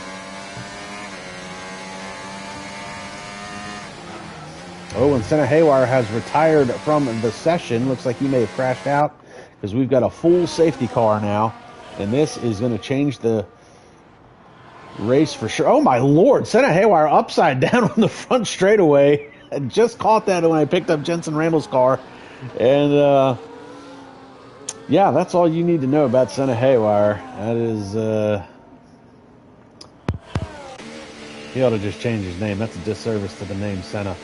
Oh, and Senna Haywire has retired from the session. Looks like he may have crashed out because we've got a full safety car now. And this is going to change the race for sure. Oh, my Lord. Senna Haywire upside down on the front straightaway. I just caught that when I picked up Jensen Randall's car. And, yeah, that's all you need to know about Senna Haywire. That is, he ought to just change his name. That's a disservice to the name Senna.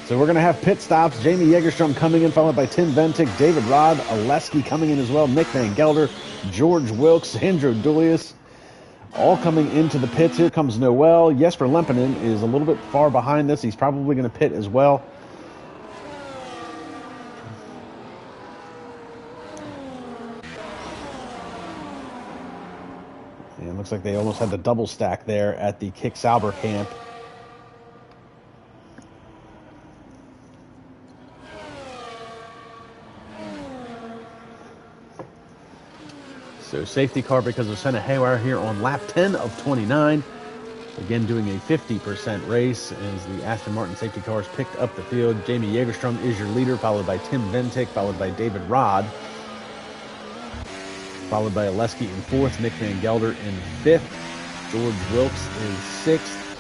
So we're going to have pit stops. Jamie Yegerstrom coming in, followed by Tim Ventic, David Rod, Oleski coming in as well, Nick Van Gelder, George Wilkes, Andrew Dulius, all coming into the pits. Here comes Noel. Jesper Lempinen is a little bit far behind this. He's probably going to pit as well. And looks like they almost had the double stack there at the Kick Sauber camp. So safety car because of Senna Haywire here on lap 10 of 29. Again, doing a 50% race as the Aston Martin safety cars picked up the field. Jamie Yegerstrom is your leader, followed by Tim Ventic, followed by David Rod, followed by Oleski in fourth, Nick Van Gelder in fifth, George Wilkes is sixth,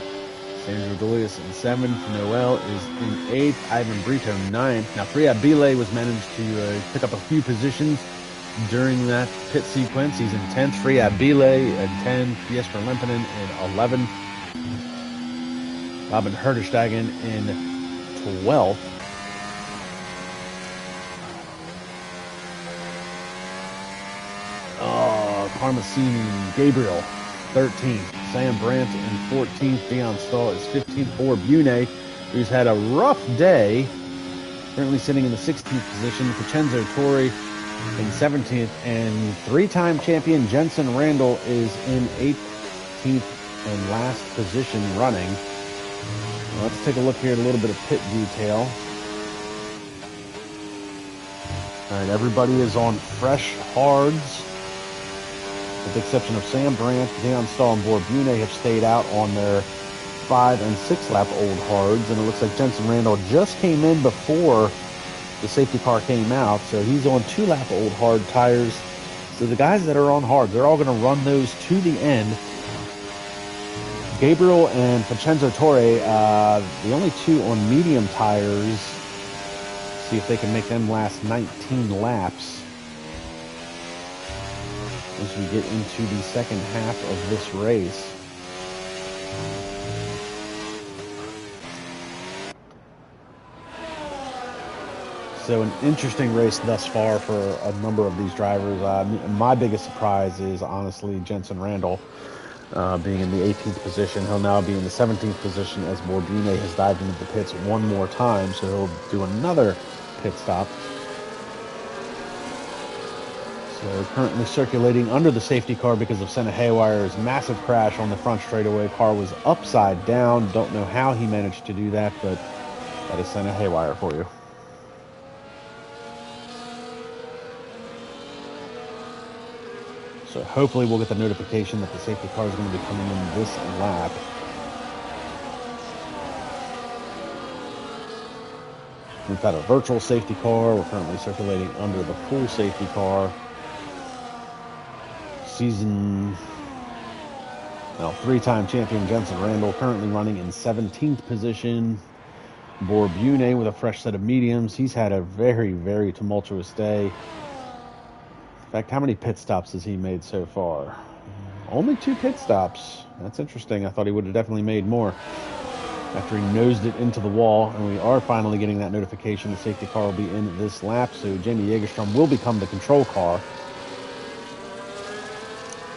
Sandro Dulius in seventh, Noel is in eighth, Ivan Brito ninth. Now, Friad Bile was managed to pick up a few positions during that pit sequence. He's in 10th, Friad Bile in 10th, Jesper Lempinen in 11th, Robin Herderstegen in 12th. Parmasini Gabriel 13th, Sam Brandt in 14th, Dion Stahl is 15th for Bune, who's had a rough day, currently sitting in the 16th position. Vincenzo Torre in 17th, and three-time champion Jensen Randall is in 18th and last position running. Let's take a look here at a little bit of pit detail. All right, everybody is on fresh hards, with the exception of Sam Brandt, Dion Stahl, and Bune have stayed out on their 5 and 6 lap old hards, and it looks like Jensen Randall just came in before the safety car came out, so he's on 2 lap old hard tires. So the guys that are on hards, they're all going to run those to the end. Gabriel and Vincenzo Torre, the only 2 on medium tires. See if they can make them last 19 laps as we get into the second half of this race. So an interesting race thus far for a number of these drivers. My biggest surprise is honestly Jensen Randall being in the 18th position. He'll now be in the 17th position as Bune has dived into the pits one more time, so he'll do another pit stop. So currently circulating under the safety car because of Senna Haywire's massive crash on the front straightaway. Car was upside down. Don't know how he managed to do that, but that is Senna Haywire for you. So hopefully we'll get the notification that the safety car is going to be coming in this lap. We've got a virtual safety car. We're currently circulating under the full safety car. Three-time champion Jensen Randall currently running in 17th position. Bune with a fresh set of mediums. He's had a very, very tumultuous day. In fact, how many pit stops has he made so far? Only 2 pit stops. That's interesting. I thought he would have definitely made more after he nosed it into the wall. And we are finally getting that notification. The safety car will be in this lap, so Jamie Yegerstrom will become the control car.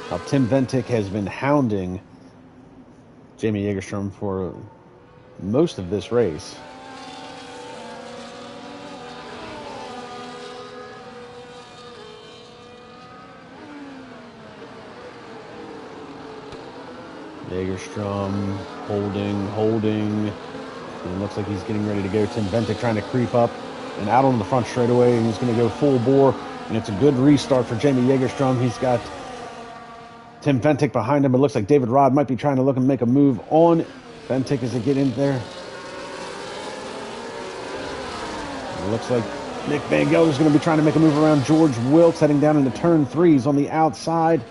Now, Tim Ventic has been hounding Jamie Yegerstrom for most of this race. Yegerstrom holding. It looks like he's getting ready to go. Tim Ventic trying to creep up and out on the front straightaway, and he's going to go full bore. And it's a good restart for Jamie Yegerstrom. He's got Tim Ventic behind him. It looks like David Rod might be trying to look and make a move on Ventic as they get in there. It looks like Nick Van Gelder is going to be trying to make a move around George Wilkes, heading down into turn 3s on the outside.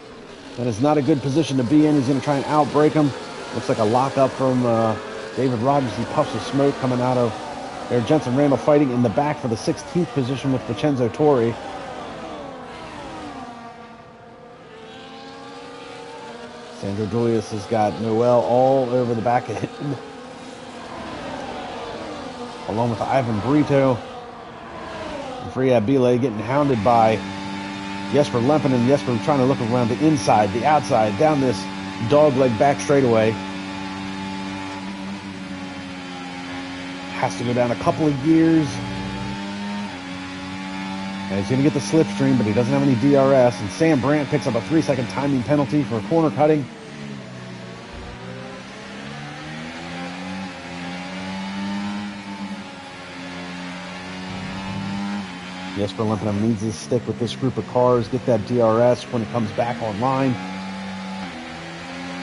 That is not a good position to be in. He's going to try and outbrake him. Looks like a lockup from David Rogers. He puffs of smoke coming out of there. Jensen Randall fighting in the back for the 16th position with Vincenzo Torri. Sandro Julius has got Noel all over the back end, along with Ivan Brito. And Friad Bile getting hounded by Jesper Lempinen. Jesper trying to look around the inside, the outside, down this dogleg back straightaway. Has to go down a couple of gears. And he's going to get the slipstream, but he doesn't have any DRS. And Sam Brandt picks up a 3-second timing penalty for corner cutting. Jesper Lempinen needs to stick with this group of cars, get that DRS when it comes back online.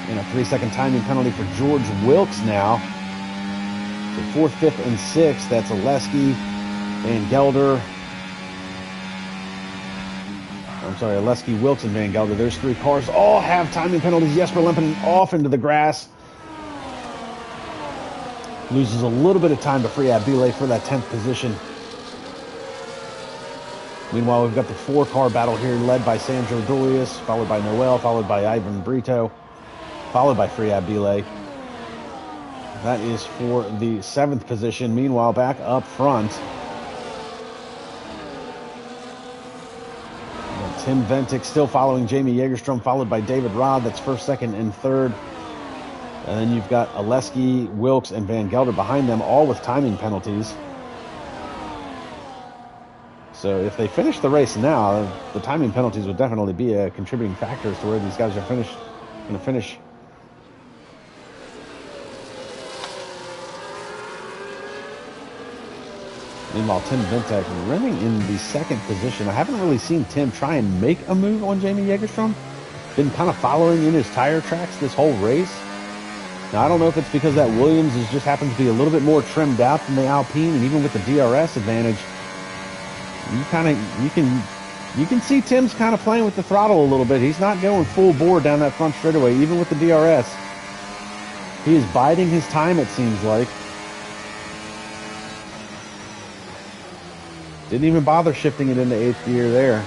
And a 3-second timing penalty for George Wilkes now. So 4th, 5th, and 6th. That's Oleski, Van Gelder. I'm sorry, Oleski, Wilkes, and Van Gelder. Those 3 cars all have timing penalties. Jesper Lempinen off into the grass. Loses a little bit of time to Friad Bile for that 10th position. Meanwhile, we've got the 4-car battle here led by Sandro Julius, followed by Noel, followed by Ivan Brito, followed by Friad Bile. That is for the 7th position. Meanwhile, back up front, Tim Ventic still following Jamie Jägerstrom, followed by David Rod. That's 1st, 2nd, and 3rd. And then you've got Oleski, Wilkes, and Van Gelder behind them, all with timing penalties. So if they finish the race now, the timing penalties would definitely be a contributing factor as to where these guys are going to finish. Meanwhile, Tim Ventek running in the 2nd position. I haven't really seen Tim try and make a move on Jamie Jägerstrom. Been kind of following in his tire tracks this whole race. Now, I don't know if it's because that Williams just happens to be a little bit more trimmed out than the Alpine, and even with the DRS advantage, you can see Tim's kind of playing with the throttle a little bit. He's not going full bore down that front straightaway, even with the DRS. He is biding his time, it seems like. Didn't even bother shifting it into 8th gear there.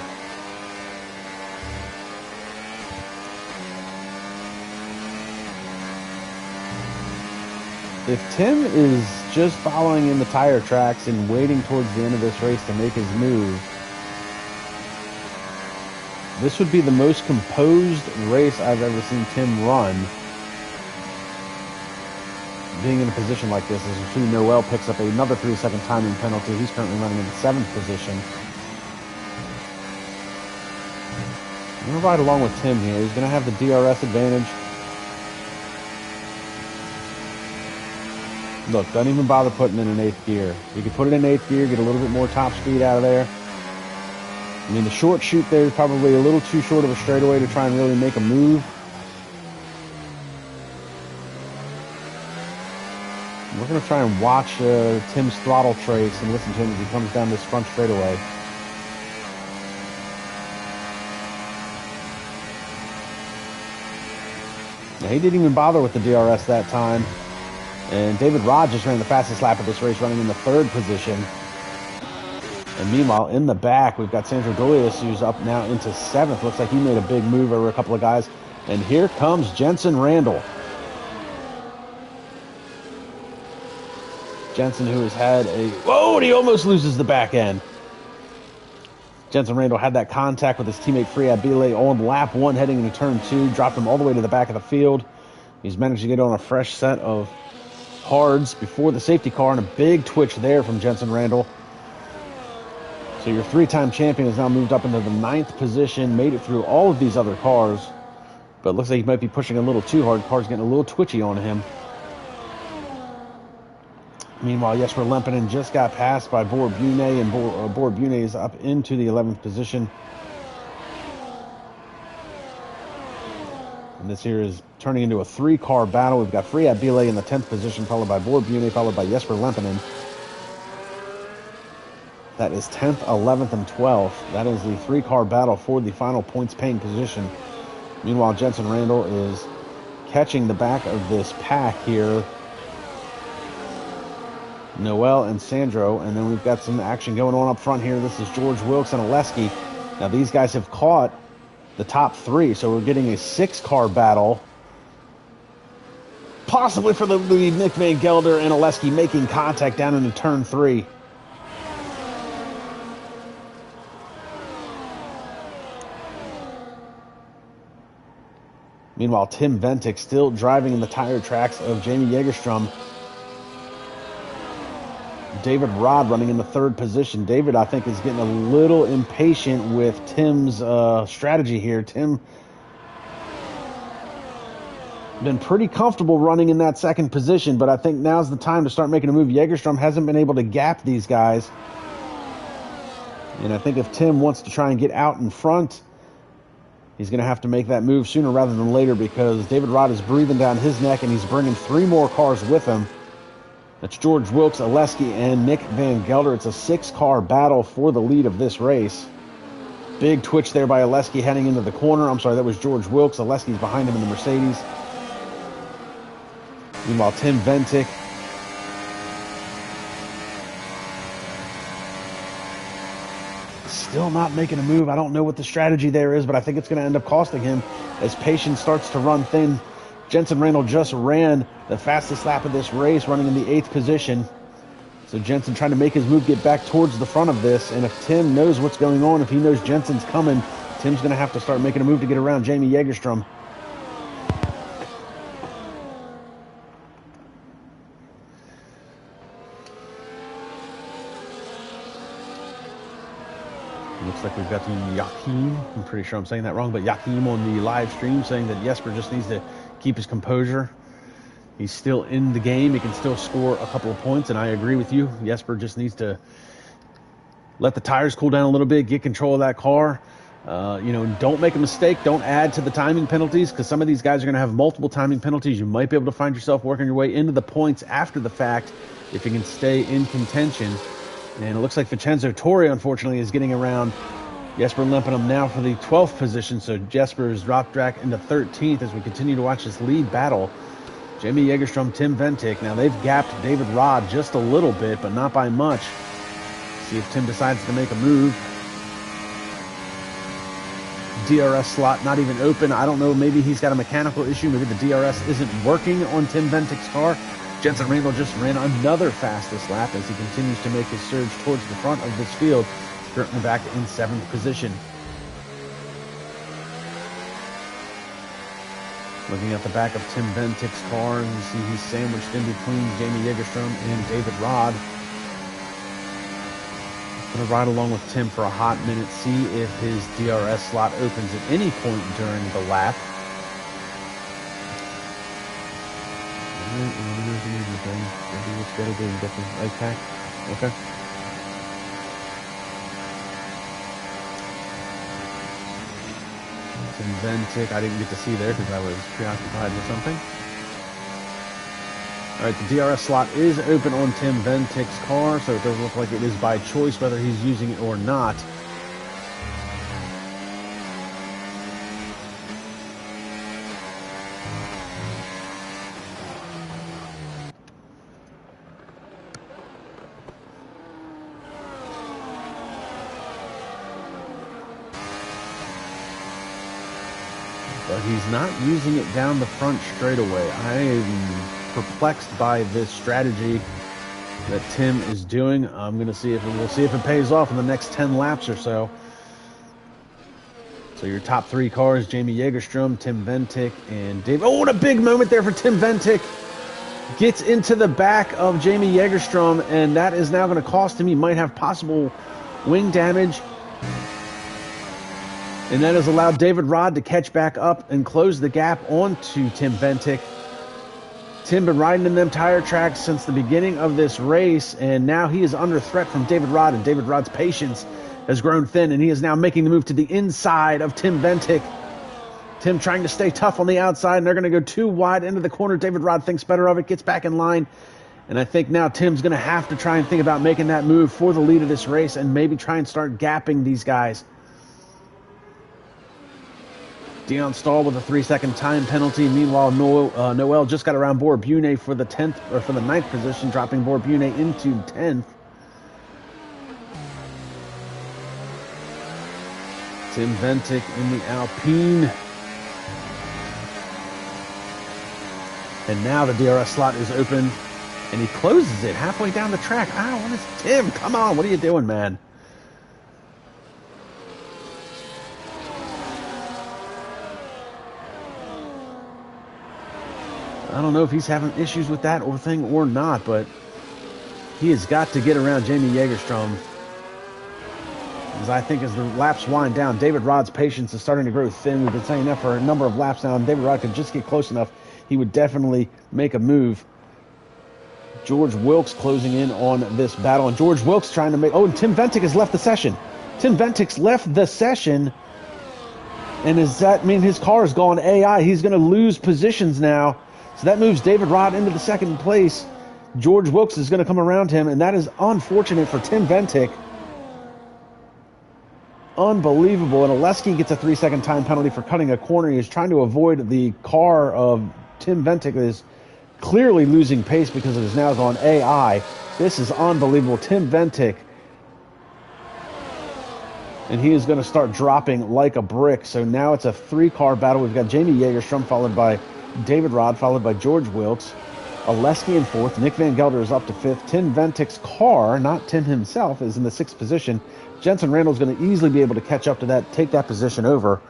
If Tim is just following in the tire tracks and waiting towards the end of this race to make his move, this would be the most composed race I've ever seen Tim run. Being in a position like this, as you see, Noel picks up another 3-second timing penalty. He's currently running in the 7th position. I'm going to ride along with Tim here. He's going to have the DRS advantage. Look, don't even bother putting it in 8th gear. You could put it in 8th gear, get a little bit more top speed out of there. I mean, the short shoot there is probably a little too short of a straightaway to try and really make a move. We're going to try and watch Tim's throttle trace and listen to him as he comes down this front straightaway. Now, he didn't even bother with the DRS that time. And David Rod just ran the fastest lap of this race, running in the 3rd position. And meanwhile, in the back, we've got Sandro Julius, who's up now into 7th. Looks like he made a big move over a couple of guys. And here comes Jensen Randall. Jensen, who has had a... Whoa, and he almost loses the back end. Jensen Randall had that contact with his teammate Friad Bile on lap 1 heading into turn 2. Dropped him all the way to the back of the field. He's managed to get on a fresh set of hards before the safety car, and a big twitch there from Jensen Randall. So your 3-time champion has now moved up into the 9th position, made it through all of these other cars, but it looks like he might be pushing a little too hard. The car's getting a little twitchy on him. Meanwhile, Jesper Lempinen just got passed by Bor Bune, and Bor Bune is up into the 11th position. And this here is turning into a 3-car battle. We've got Friad Bile in the 10th position, followed by Bor Bune, followed by Jesper Lempinen. That is 10th, 11th, and 12th. That is the 3-car battle for the final points-paying position. Meanwhile, Jensen Randall is catching the back of this pack here. Noel and Sandro, and then we've got some action going on up front here. This is George Wilkes and Oleski. Now these guys have caught the top three, so we're getting a 6-car battle, possibly for the lead. Nick Van Gelder and Oleski making contact down into turn 3. Meanwhile, Tim Ventic still driving in the tire tracks of Jamie Jägerstrom. David Rod running in the 3rd position. David, I think, is getting a little impatient with Tim's strategy here. Tim been pretty comfortable running in that 2nd position, but I think now's the time to start making a move. Jägerstrom hasn't been able to gap these guys. And I think if Tim wants to try and get out in front, he's going to have to make that move sooner rather than later, because David Rod is breathing down his neck, and he's bringing 3 more cars with him. That's George Wilkes, Oleski, and Nick Van Gelder. It's a 6-car battle for the lead of this race. Big twitch there by Oleski heading into the corner. I'm sorry, that was George Wilkes. Oleski's behind him in the Mercedes. Meanwhile, Tim Ventic still not making a move. I don't know what the strategy there is, but I think it's going to end up costing him as patience starts to run thin. Jensen Randall just ran the fastest lap of this race, running in the 8th position. So Jensen trying to make his move, get back towards the front of this. And if Tim knows what's going on, if he knows Jensen's coming, Tim's going to have to start making a move to get around Jamie Jägerstrom. Looks like we've got Joachim, I'm pretty sure I'm saying that wrong, but Joachim on the live stream saying that Jesper just needs to keep his composure. He's still in the game. He can still score a couple of points, and I agree with you. Jesper just needs to let the tires cool down a little bit, get control of that car. Don't make a mistake. Don't add to the timing penalties, because some of these guys are going to have multiple timing penalties. You might be able to find yourself working your way into the points after the fact if you can stay in contention. And it looks like Vincenzo Torre, unfortunately, is getting around Jesper Lempenum now for the 12th position. So Jesper is dropped back into 13th as we continue to watch this lead battle. Jamie Jägerstrom, Tim Ventic. Now they've gapped David Rod just a little bit, but not by much. See if Tim decides to make a move. DRS slot not even open. I don't know, maybe he's got a mechanical issue. Maybe the DRS isn't working on Tim Ventic's car. Jensen Randall just ran another fastest lap as he continues to make his surge towards the front of this field, currently back in 7th position. Looking at the back of Tim Ventic's car, you see he's sandwiched in between Jamie Jägerstrom and David Rod. Going to ride along with Tim for a hot minute, see if his DRS slot opens at any point during the lap. Okay. Tim Ventic, I didn't get to see there because I was preoccupied with something. All right, the DRS slot is open on Tim Ventic's car, so it doesn't look like it is by choice whether he's using it or not. But he's not using it down the front straightaway. I am perplexed by this strategy that Tim is doing. I'm going to see if we'll see if it pays off in the next 10 laps or so. So your top 3 cars: Jamie Jägerstrom, Tim Ventic, and Dave. Oh, what a big moment there for Tim Ventic. Gets into the back of Jamie Jägerstrom, and that is now going to cost him. He might have possible wing damage. And that has allowed David Rod to catch back up and close the gap onto Tim Ventic. Tim been riding in them tire tracks since the beginning of this race, and now he is under threat from David Rod, and David Rod's patience has grown thin, and he is now making the move to the inside of Tim Ventic. Tim trying to stay tough on the outside, and they're going to go too wide into the corner. David Rod thinks better of it, gets back in line, and I think now Tim's going to have to try and think about making that move for the lead of this race and maybe try and start gapping these guys. Dion Stahl with a 3-second time penalty. Meanwhile, Noel just got around Borbune for the 10th or for the 9th position, dropping Borbune into 10th. Tim Ventic in the Alpine. And now the DRS slot is open, and he closes it halfway down the track. What is Tim? Come on, what are you doing, man? I don't know if he's having issues with that thing or not, but he has got to get around Jamie Jägerstrom. As I think as the laps wind down, David Rod's patience is starting to grow thin. We've been saying that for a number of laps now, and David Rod could just get close enough. He would definitely make a move. George Wilkes closing in on this battle, and George Wilkes trying to make... Oh, and Tim Ventic has left the session. Tim Ventic's left the session, and does that mean his car is gone AI? He's going to lose positions now. So that moves David Rod into the second place. George Wilkes is going to come around him, and that is unfortunate for Tim Ventic. Unbelievable. And Oleski gets a 3-second time penalty for cutting a corner. He's trying to avoid the car of Tim Ventic that is clearly losing pace because it has now gone AI. This is unbelievable. Tim Ventic. And he is going to start dropping like a brick. So now it's a 3-car battle. We've got Jamie Jägerstrom followed by David Rod, followed by George Wilkes. Oleski in 4th. Nick Van Gelder is up to 5th. Tim Ventic's car, not Tim himself, is in the 6th position. Jensen Randall is going to easily be able to catch up to that, take that position over.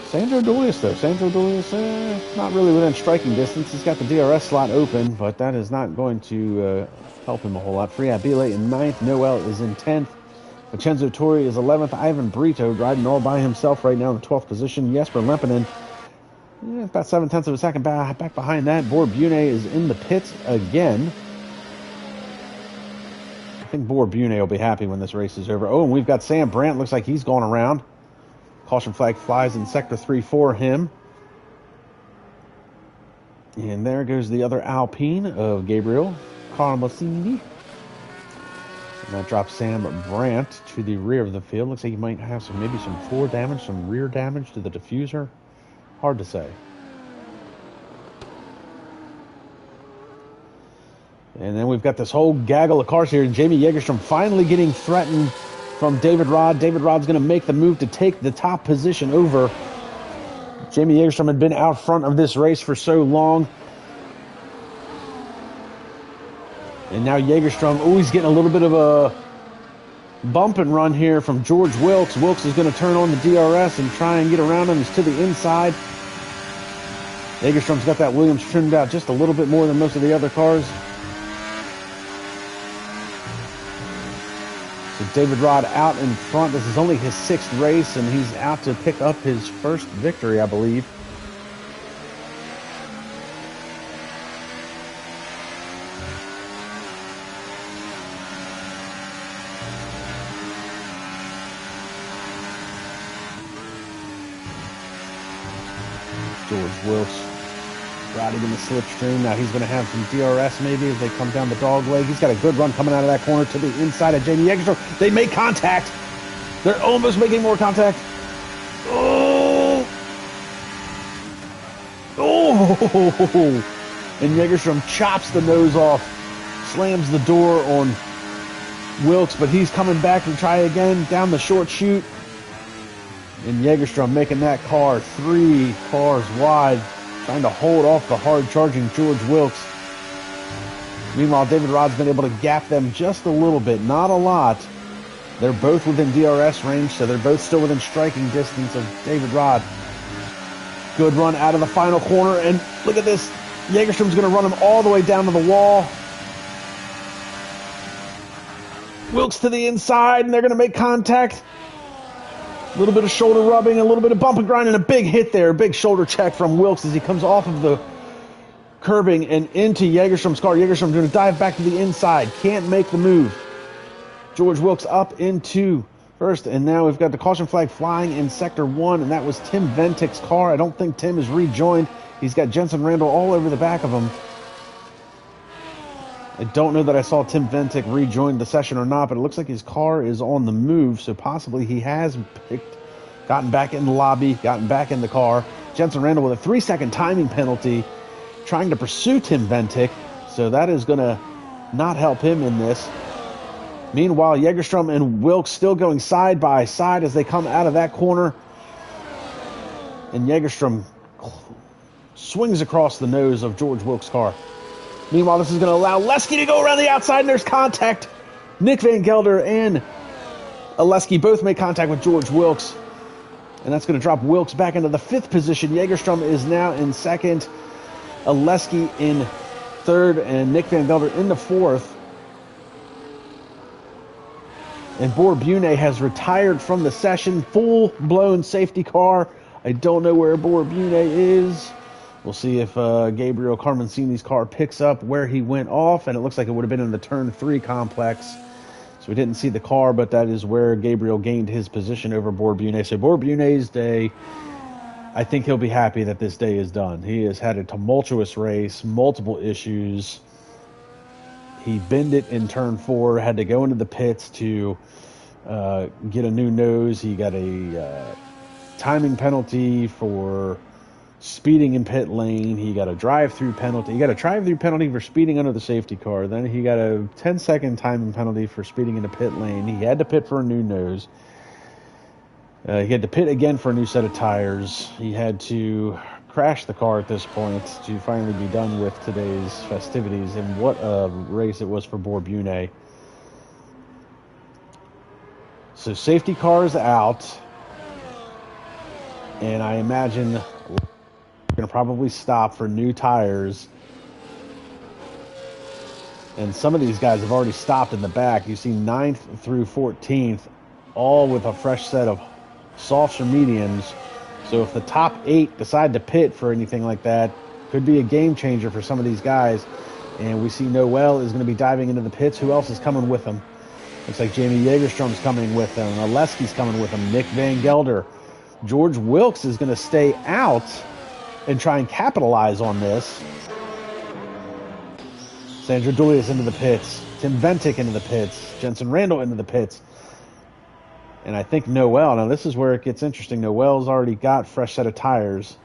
Sandro Dolius, though. Sandro Dolius, not really within striking distance. He's got the DRS slot open, but that is not going to help him a whole lot. Free Abile in 9th. Noel is in 10th. Vincenzo Torri is 11th. Ivan Brito riding all by himself right now in the 12th position. Jesper Lempinen, about 7/10 of a second back behind that. Borbune is in the pits again. I think Borbune will be happy when this race is over. Oh, and we've got Sam Brandt. Looks like he's going around. Caution flag flies in Sector 3 for him. And there goes the other Alpine of Gabriel Carmosini. And that drops Sam Brandt to the rear of the field. Looks like he might have maybe some floor damage, some rear damage to the diffuser. Hard to say. And then we've got this whole gaggle of cars here. And Jamie Jägerstrom finally getting threatened from David Rod. David Rod's going to make the move to take the top position over. Jamie Jägerstrom had been out front of this race for so long. And now Jägerstrom, he's getting a little bit of a bump and run here from George Wilkes. Wilkes is going to turn on the DRS and try and get around him. He's to the inside. Jägerstrom's got that Williams trimmed out just a little bit more than most of the other cars. So David Rod out in front. This is only his 6th race, and he's out to pick up his first victory, I believe. George Wilkes riding in the slipstream. Now he's going to have some DRS maybe as they come down the dog leg. He's got a good run coming out of that corner to the inside of Jamie Jägerstrom. They make contact. They're almost making more contact. Oh! And Jägerstrom chops the nose off, slams the door on Wilkes, but he's coming back to try again down the short chute. And Jägerstrom making that car 3 cars wide, trying to hold off the hard-charging George Wilkes. Meanwhile, David Rod's been able to gap them just a little bit, not a lot. They're both within DRS range, so they're both still within striking distance of David Rod. Good run out of the final corner, and look at this. Jägerstrom's going to run him all the way down to the wall. Wilkes to the inside, and they're going to make contact. A little bit of shoulder rubbing, a little bit of bump and grind, and a big hit there. A big shoulder check from Wilkes as he comes off of the curbing and into Jägerstrom's car. Jägerstrom's going to dive back to the inside. Can't make the move. George Wilkes up into first, and now we've got the caution flag flying in Sector 1, and that was Tim Ventic's car. I don't think Tim has rejoined. He's got Jensen Randall all over the back of him. I don't know that I saw Tim Ventic rejoin the session or not, but it looks like his car is on the move, so possibly he has picked gotten back in the lobby, gotten back in the car. Jensen Randall with a 3-second timing penalty, trying to pursue Tim Ventic, so that is going to not help him in this. Meanwhile, Jägerstrom and Wilkes still going side by side as they come out of that corner. And Jägerstrom swings across the nose of George Wilkes' car. Meanwhile, this is going to allow Leske to go around the outside, and there's contact. Nick Van Gelder and Leske both make contact with George Wilkes, and that's going to drop Wilkes back into the 5th position. Jägerstrom is now in 2nd, Leske in 3rd, and Nick Van Gelder in the 4th. And Boer-Bune has retired from the session. Full-blown safety car. I don't know where Boer-Bune is. We'll see if Gabriel Carmencini's car picks up where he went off, and it looks like it would have been in the turn 3 complex. So we didn't see the car, but that is where Gabriel gained his position over Boer-Bune. So Boer-Bune's day, I think he'll be happy that this day is done. He has had a tumultuous race, multiple issues. He binned it in turn 4, had to go into the pits to get a new nose. He got a timing penalty for speeding in pit lane. He got a drive-through penalty. He got a drive-through penalty for speeding under the safety car. Then he got a 10-second timing penalty for speeding into pit lane. He had to pit for a new nose. He had to pit again for a new set of tires. He had to crash the car at this point to finally be done with today's festivities. And what a race it was for Boer-Bune. So safety car is out. And I imagine we're going to probably stop for new tires. And some of these guys have already stopped in the back. You see 9th through 14th, all with a fresh set of softs or mediums. So if the top 8 decide to pit for anything like that, could be a game changer for some of these guys. And we see Noel is going to be diving into the pits. Who else is coming with him? Looks like Jamie Jägerstrom's coming with him. Leske's coming with him. Nick Van Gelder. George Wilkes is going to stay out and try and capitalize on this. Sandra Julius into the pits. Tim Ventic into the pits. Jensen Randall into the pits. And I think Noel, now this is where it gets interesting. Noel's already got a fresh set of tires,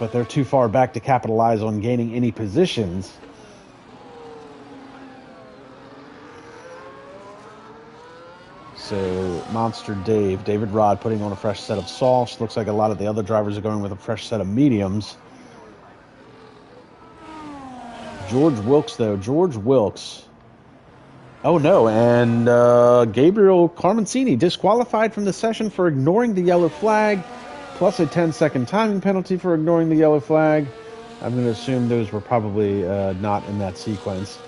but they're too far back to capitalize on gaining any positions. So Monster David Rod putting on a fresh set of softs. Looks like a lot of the other drivers are going with a fresh set of mediums. George Wilkes, though. George Wilkes. Oh, no. And Gabriel Carmencini disqualified from the session for ignoring the yellow flag, plus a 10-second timing penalty for ignoring the yellow flag. I'm going to assume those were probably not in that sequence.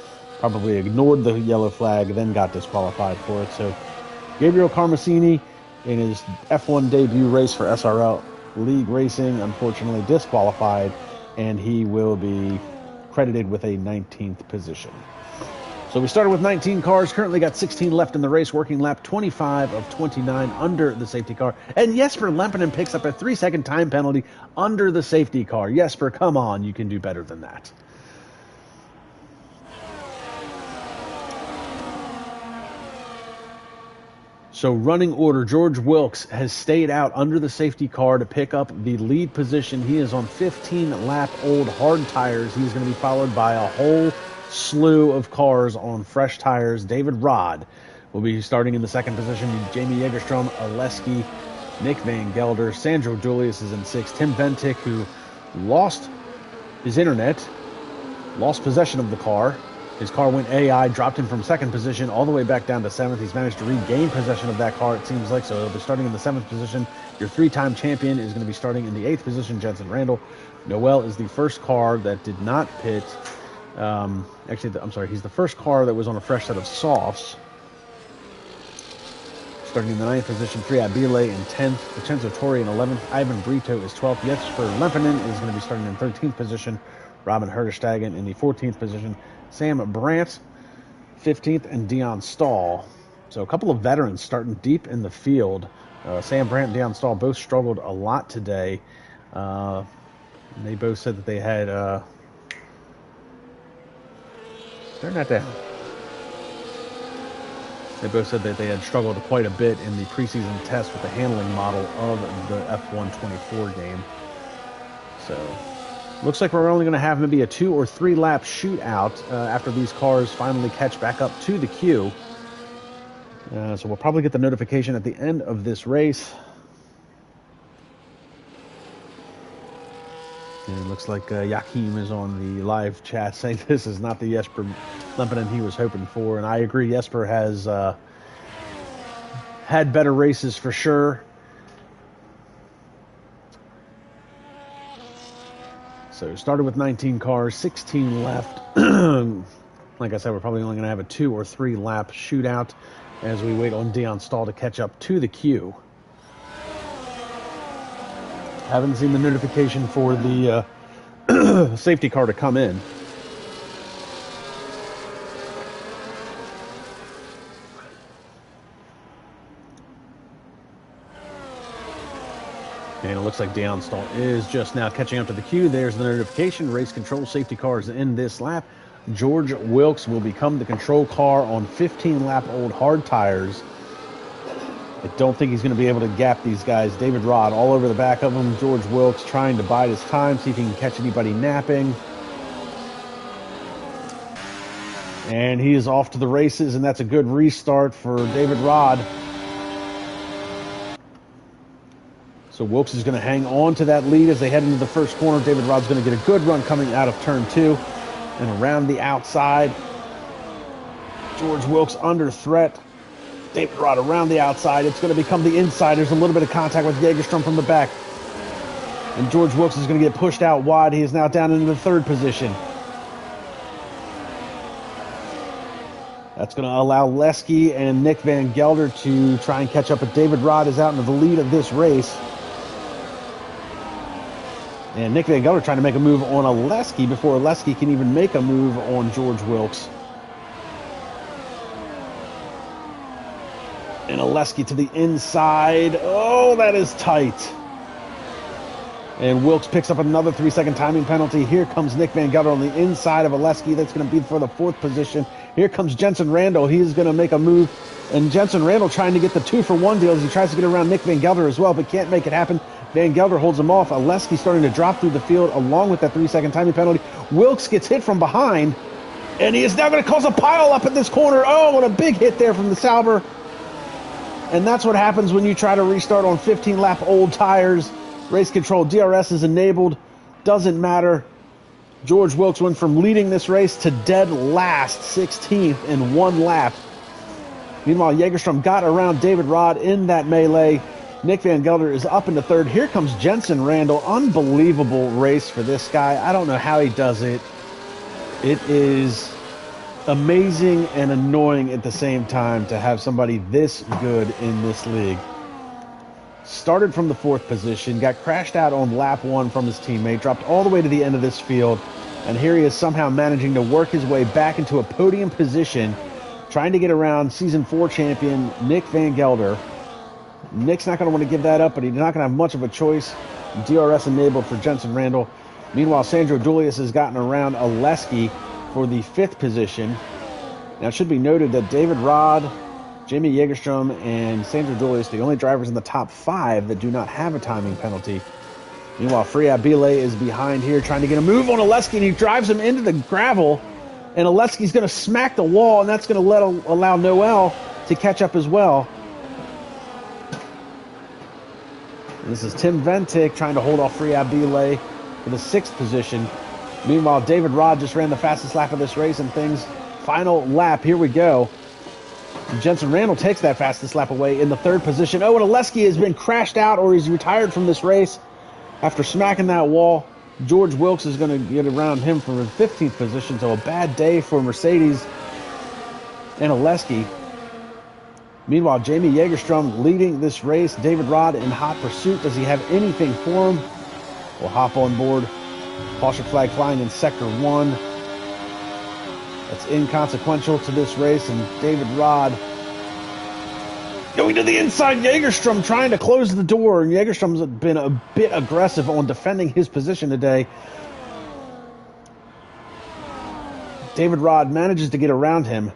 Probably ignored the yellow flag, then got disqualified for it. So Gabriel Carmencini, in his F1 debut race for SRL League Racing, unfortunately disqualified, and he will be credited with a 19th position. So we started with 19 cars, currently got 16 left in the race, working lap 25 of 29 under the safety car. And Jesper Lempinen picks up a 3-second time penalty under the safety car. Jesper, come on, you can do better than that. So running order, George Wilkes has stayed out under the safety car to pick up the lead position. He is on 15-lap-old hard tires. He's going to be followed by a whole slew of cars on fresh tires. David Rod will be starting in the 2nd position. Jamie Jägerstrom, Leske, Nick Van Gelder. Sandro Julius is in 6th. Tim Ventic, who lost his internet, lost possession of the car. His car went AI, dropped him from 2nd position all the way back down to 7th. He's managed to regain possession of that car, it seems like, so he'll be starting in the 7th position. Your 3-time champion is going to be starting in the 8th position, Jensen Randall. Noel is the first car that did not pit. He's the first car that was on a fresh set of softs. Starting in the 9th position, Free Abile in 10th. Vincenzo Torri in 11th. Ivan Brito is 12th. Jesper Lempinen is going to be starting in 13th position. Robin Herderstagen in the 14th position. Sam Brandt, 15th, and Dion Stahl. So a couple of veterans starting deep in the field. Sam Brandt and Dion Stahl both struggled a lot today. They both said that they had... turn that down. They both said that they had struggled quite a bit in the preseason test with the handling model of the F124 game. So, looks like we're only going to have maybe a 2 or 3 lap shootout after these cars finally catch back up to the queue. So we'll probably get the notification at the end of this race. And it looks like Joachim is on the live chat saying this is not the Jesper Lempinen he was hoping for. And I agree, Jesper has had better races for sure. So started with 19 cars, 16 left. Like I said, we're probably only going to have a 2 or 3 lap shootout as we wait on Dion Stahl to catch up to the queue. Haven't seen the notification for the safety car to come in. And it looks like Dion Stahl is just now catching up to the queue. There's the notification. Race control safety cars in this lap. George Wilkes will become the control car on 15-lap-old hard tires. I don't think he's going to be able to gap these guys. David Rod all over the back of him. George Wilkes trying to bide his time, see if he can catch anybody napping. And he is off to the races, and that's a good restart for David Rod. So Wilkes is going to hang on to that lead as they head into the first corner. David Rod's going to get a good run coming out of turn 2 and around the outside. George Wilkes under threat. David Rod around the outside. It's going to become the inside. There's a little bit of contact with Jägerstrom from the back. And George Wilkes is going to get pushed out wide. He is now down into the 3rd position. That's going to allow Leske and Nick Van Gelder to try and catch up. But David Rod is out into the lead of this race. And Nick Van Gelder trying to make a move on a Leske before Leske can even make a move on George Wilkes. And Oleski to the inside. Oh, that is tight. And Wilkes picks up another 3-second timing penalty. Here comes Nick Van Gelder on the inside of Oleski. That's going to be for the 4th position. Here comes Jensen Randall. He's going to make a move. And Jensen Randall trying to get the 2-for-1 deal as he tries to get around Nick Van Gelder as well, but can't make it happen. Van Gelder holds him off. Oleski starting to drop through the field along with that 3-second timing penalty. Wilkes gets hit from behind. And he is now going to cause a pile up in this corner. Oh, what a big hit there from the Sauber. And that's what happens when you try to restart on 15-lap-old tires. Race control, DRS is enabled. Doesn't matter. George Wilkes went from leading this race to dead last, 16th in 1 lap. Meanwhile, Jägerstrom got around David Rod in that melee. Nick Van Gelder is up into 3rd. Here comes Jensen Randall. Unbelievable race for this guy. I don't know how he does it. It is amazing and annoying at the same time to have somebody this good in this league. Started from the 4th position, got crashed out on lap 1 from his teammate, dropped all the way to the end of this field, and here he is somehow managing to work his way back into a podium position, trying to get around Season 4 champion Nick Van Gelder. Nick's not going to want to give that up, but he's not going to have much of a choice. DRS enabled for Jensen Randall. Meanwhile, Sandro Dulius has gotten around Oleski for the 5th position. Now, it should be noted that David Rod, Jamie Jägerstrom, and Sandro Dulius, the only drivers in the top 5 that do not have a timing penalty. Meanwhile, Freya Bile is behind here trying to get a move on Oleski, and he drives him into the gravel. And Oleski's going to smack the wall, and that's going to allow Noel to catch up as well. And this is Tim Ventic trying to hold off Freya Bile for the 6th position. Meanwhile, David Rod just ran the fastest lap of this race, and things, final lap, here we go. Jensen Randall takes that fastest lap away in the 3rd position. Oh, and Oleski has been crashed out, or he's retired from this race after smacking that wall. George Wilkes is going to get around him for the 15th position, so a bad day for Mercedes and Oleski. Meanwhile, Jamie Jägerstrom leading this race. David Rod in hot pursuit. Does he have anything for him? We'll hop on board. Caution flag flying in Sector 1. That's inconsequential to this race, and David Rod going to the inside. Jägerstrom trying to close the door, and Jägerstrom's been a bit aggressive on defending his position today. David Rod manages to get around him.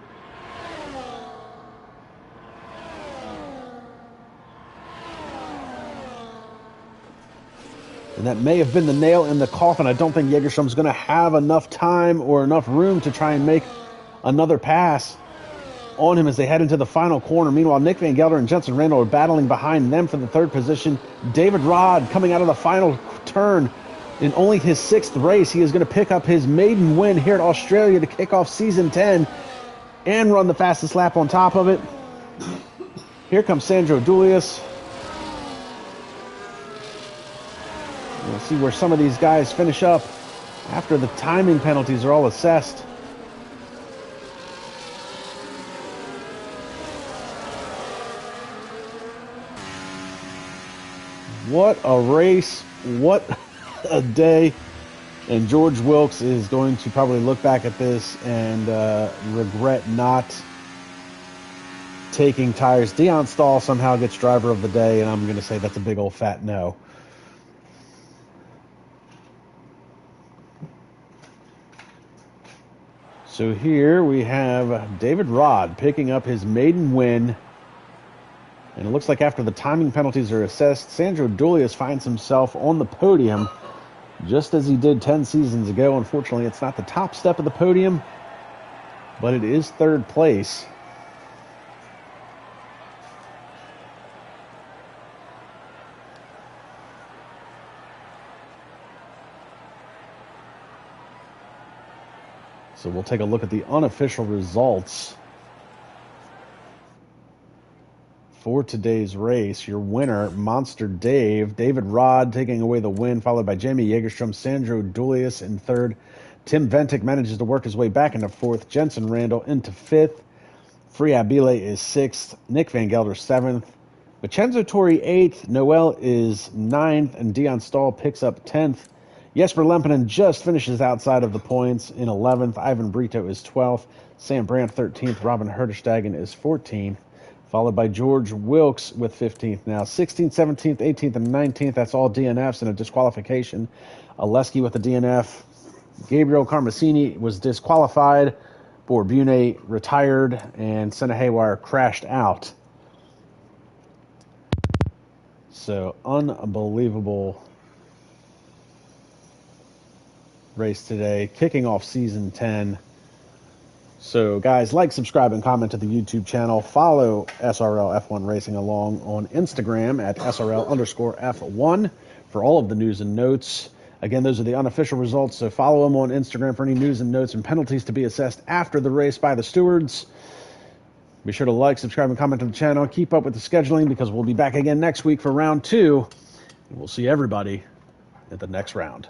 And that may have been the nail in the coffin. I don't think Jägerstrom's going to have enough time or enough room to try and make another pass on him as they head into the final corner. Meanwhile, Nick Van Gelder and Jensen Randall are battling behind them for the third position. David Rod coming out of the final turn in only his 6th race. He is going to pick up his maiden win here at Australia to kick off season 10 and run the fastest lap on top of it. Here comes Sandro Dulius. We'll see where some of these guys finish up after the timing penalties are all assessed. What a race. What a day. And George Wilkes is going to probably look back at this and regret not taking tires. Dion Stahl somehow gets driver of the day, and I'm going to say that's a big old fat no. So here we have David Rod picking up his maiden win. And it looks like after the timing penalties are assessed, Sandro Dulius finds himself on the podium just as he did 10 seasons ago. Unfortunately, it's not the top step of the podium, but it is 3rd place. So we'll take a look at the unofficial results for today's race. Your winner, Monster Dave. David Rod taking away the win, followed by Jamie Jägerstrom, Sandro Dulius in 3rd. Tim Ventic manages to work his way back into 4th. Jensen Randall into 5th. Free Abile is 6th. Nick Van Gelder 7th. Vincenzo Torri 8th. Noel is 9th. And Dion Stahl picks up 10th. Jesper Lempinen just finishes outside of the points in 11th. Ivan Brito is 12th. Sam Brandt 13th. Robin Herderstagen is 14th. Followed by George Wilkes with 15th now. 16th, 17th, 18th, and 19th. That's all DNFs and a disqualification. Oleski with a DNF. Gabriel Carmasini was disqualified. Borbune retired. And Senna Haywire crashed out. So, unbelievable race today, kicking off season 10. So guys, like, subscribe, and comment to the YouTube channel. Follow SRL F1 Racing along on Instagram at SRL_F1 for all of the news and notes. Again, those are the unofficial results, so follow them on Instagram for any news and notes and penalties to be assessed after the race by the stewards. Be sure to like, subscribe, and comment to the channel. Keep up with the scheduling because we'll be back again next week for round 2. And we'll see everybody at the next round.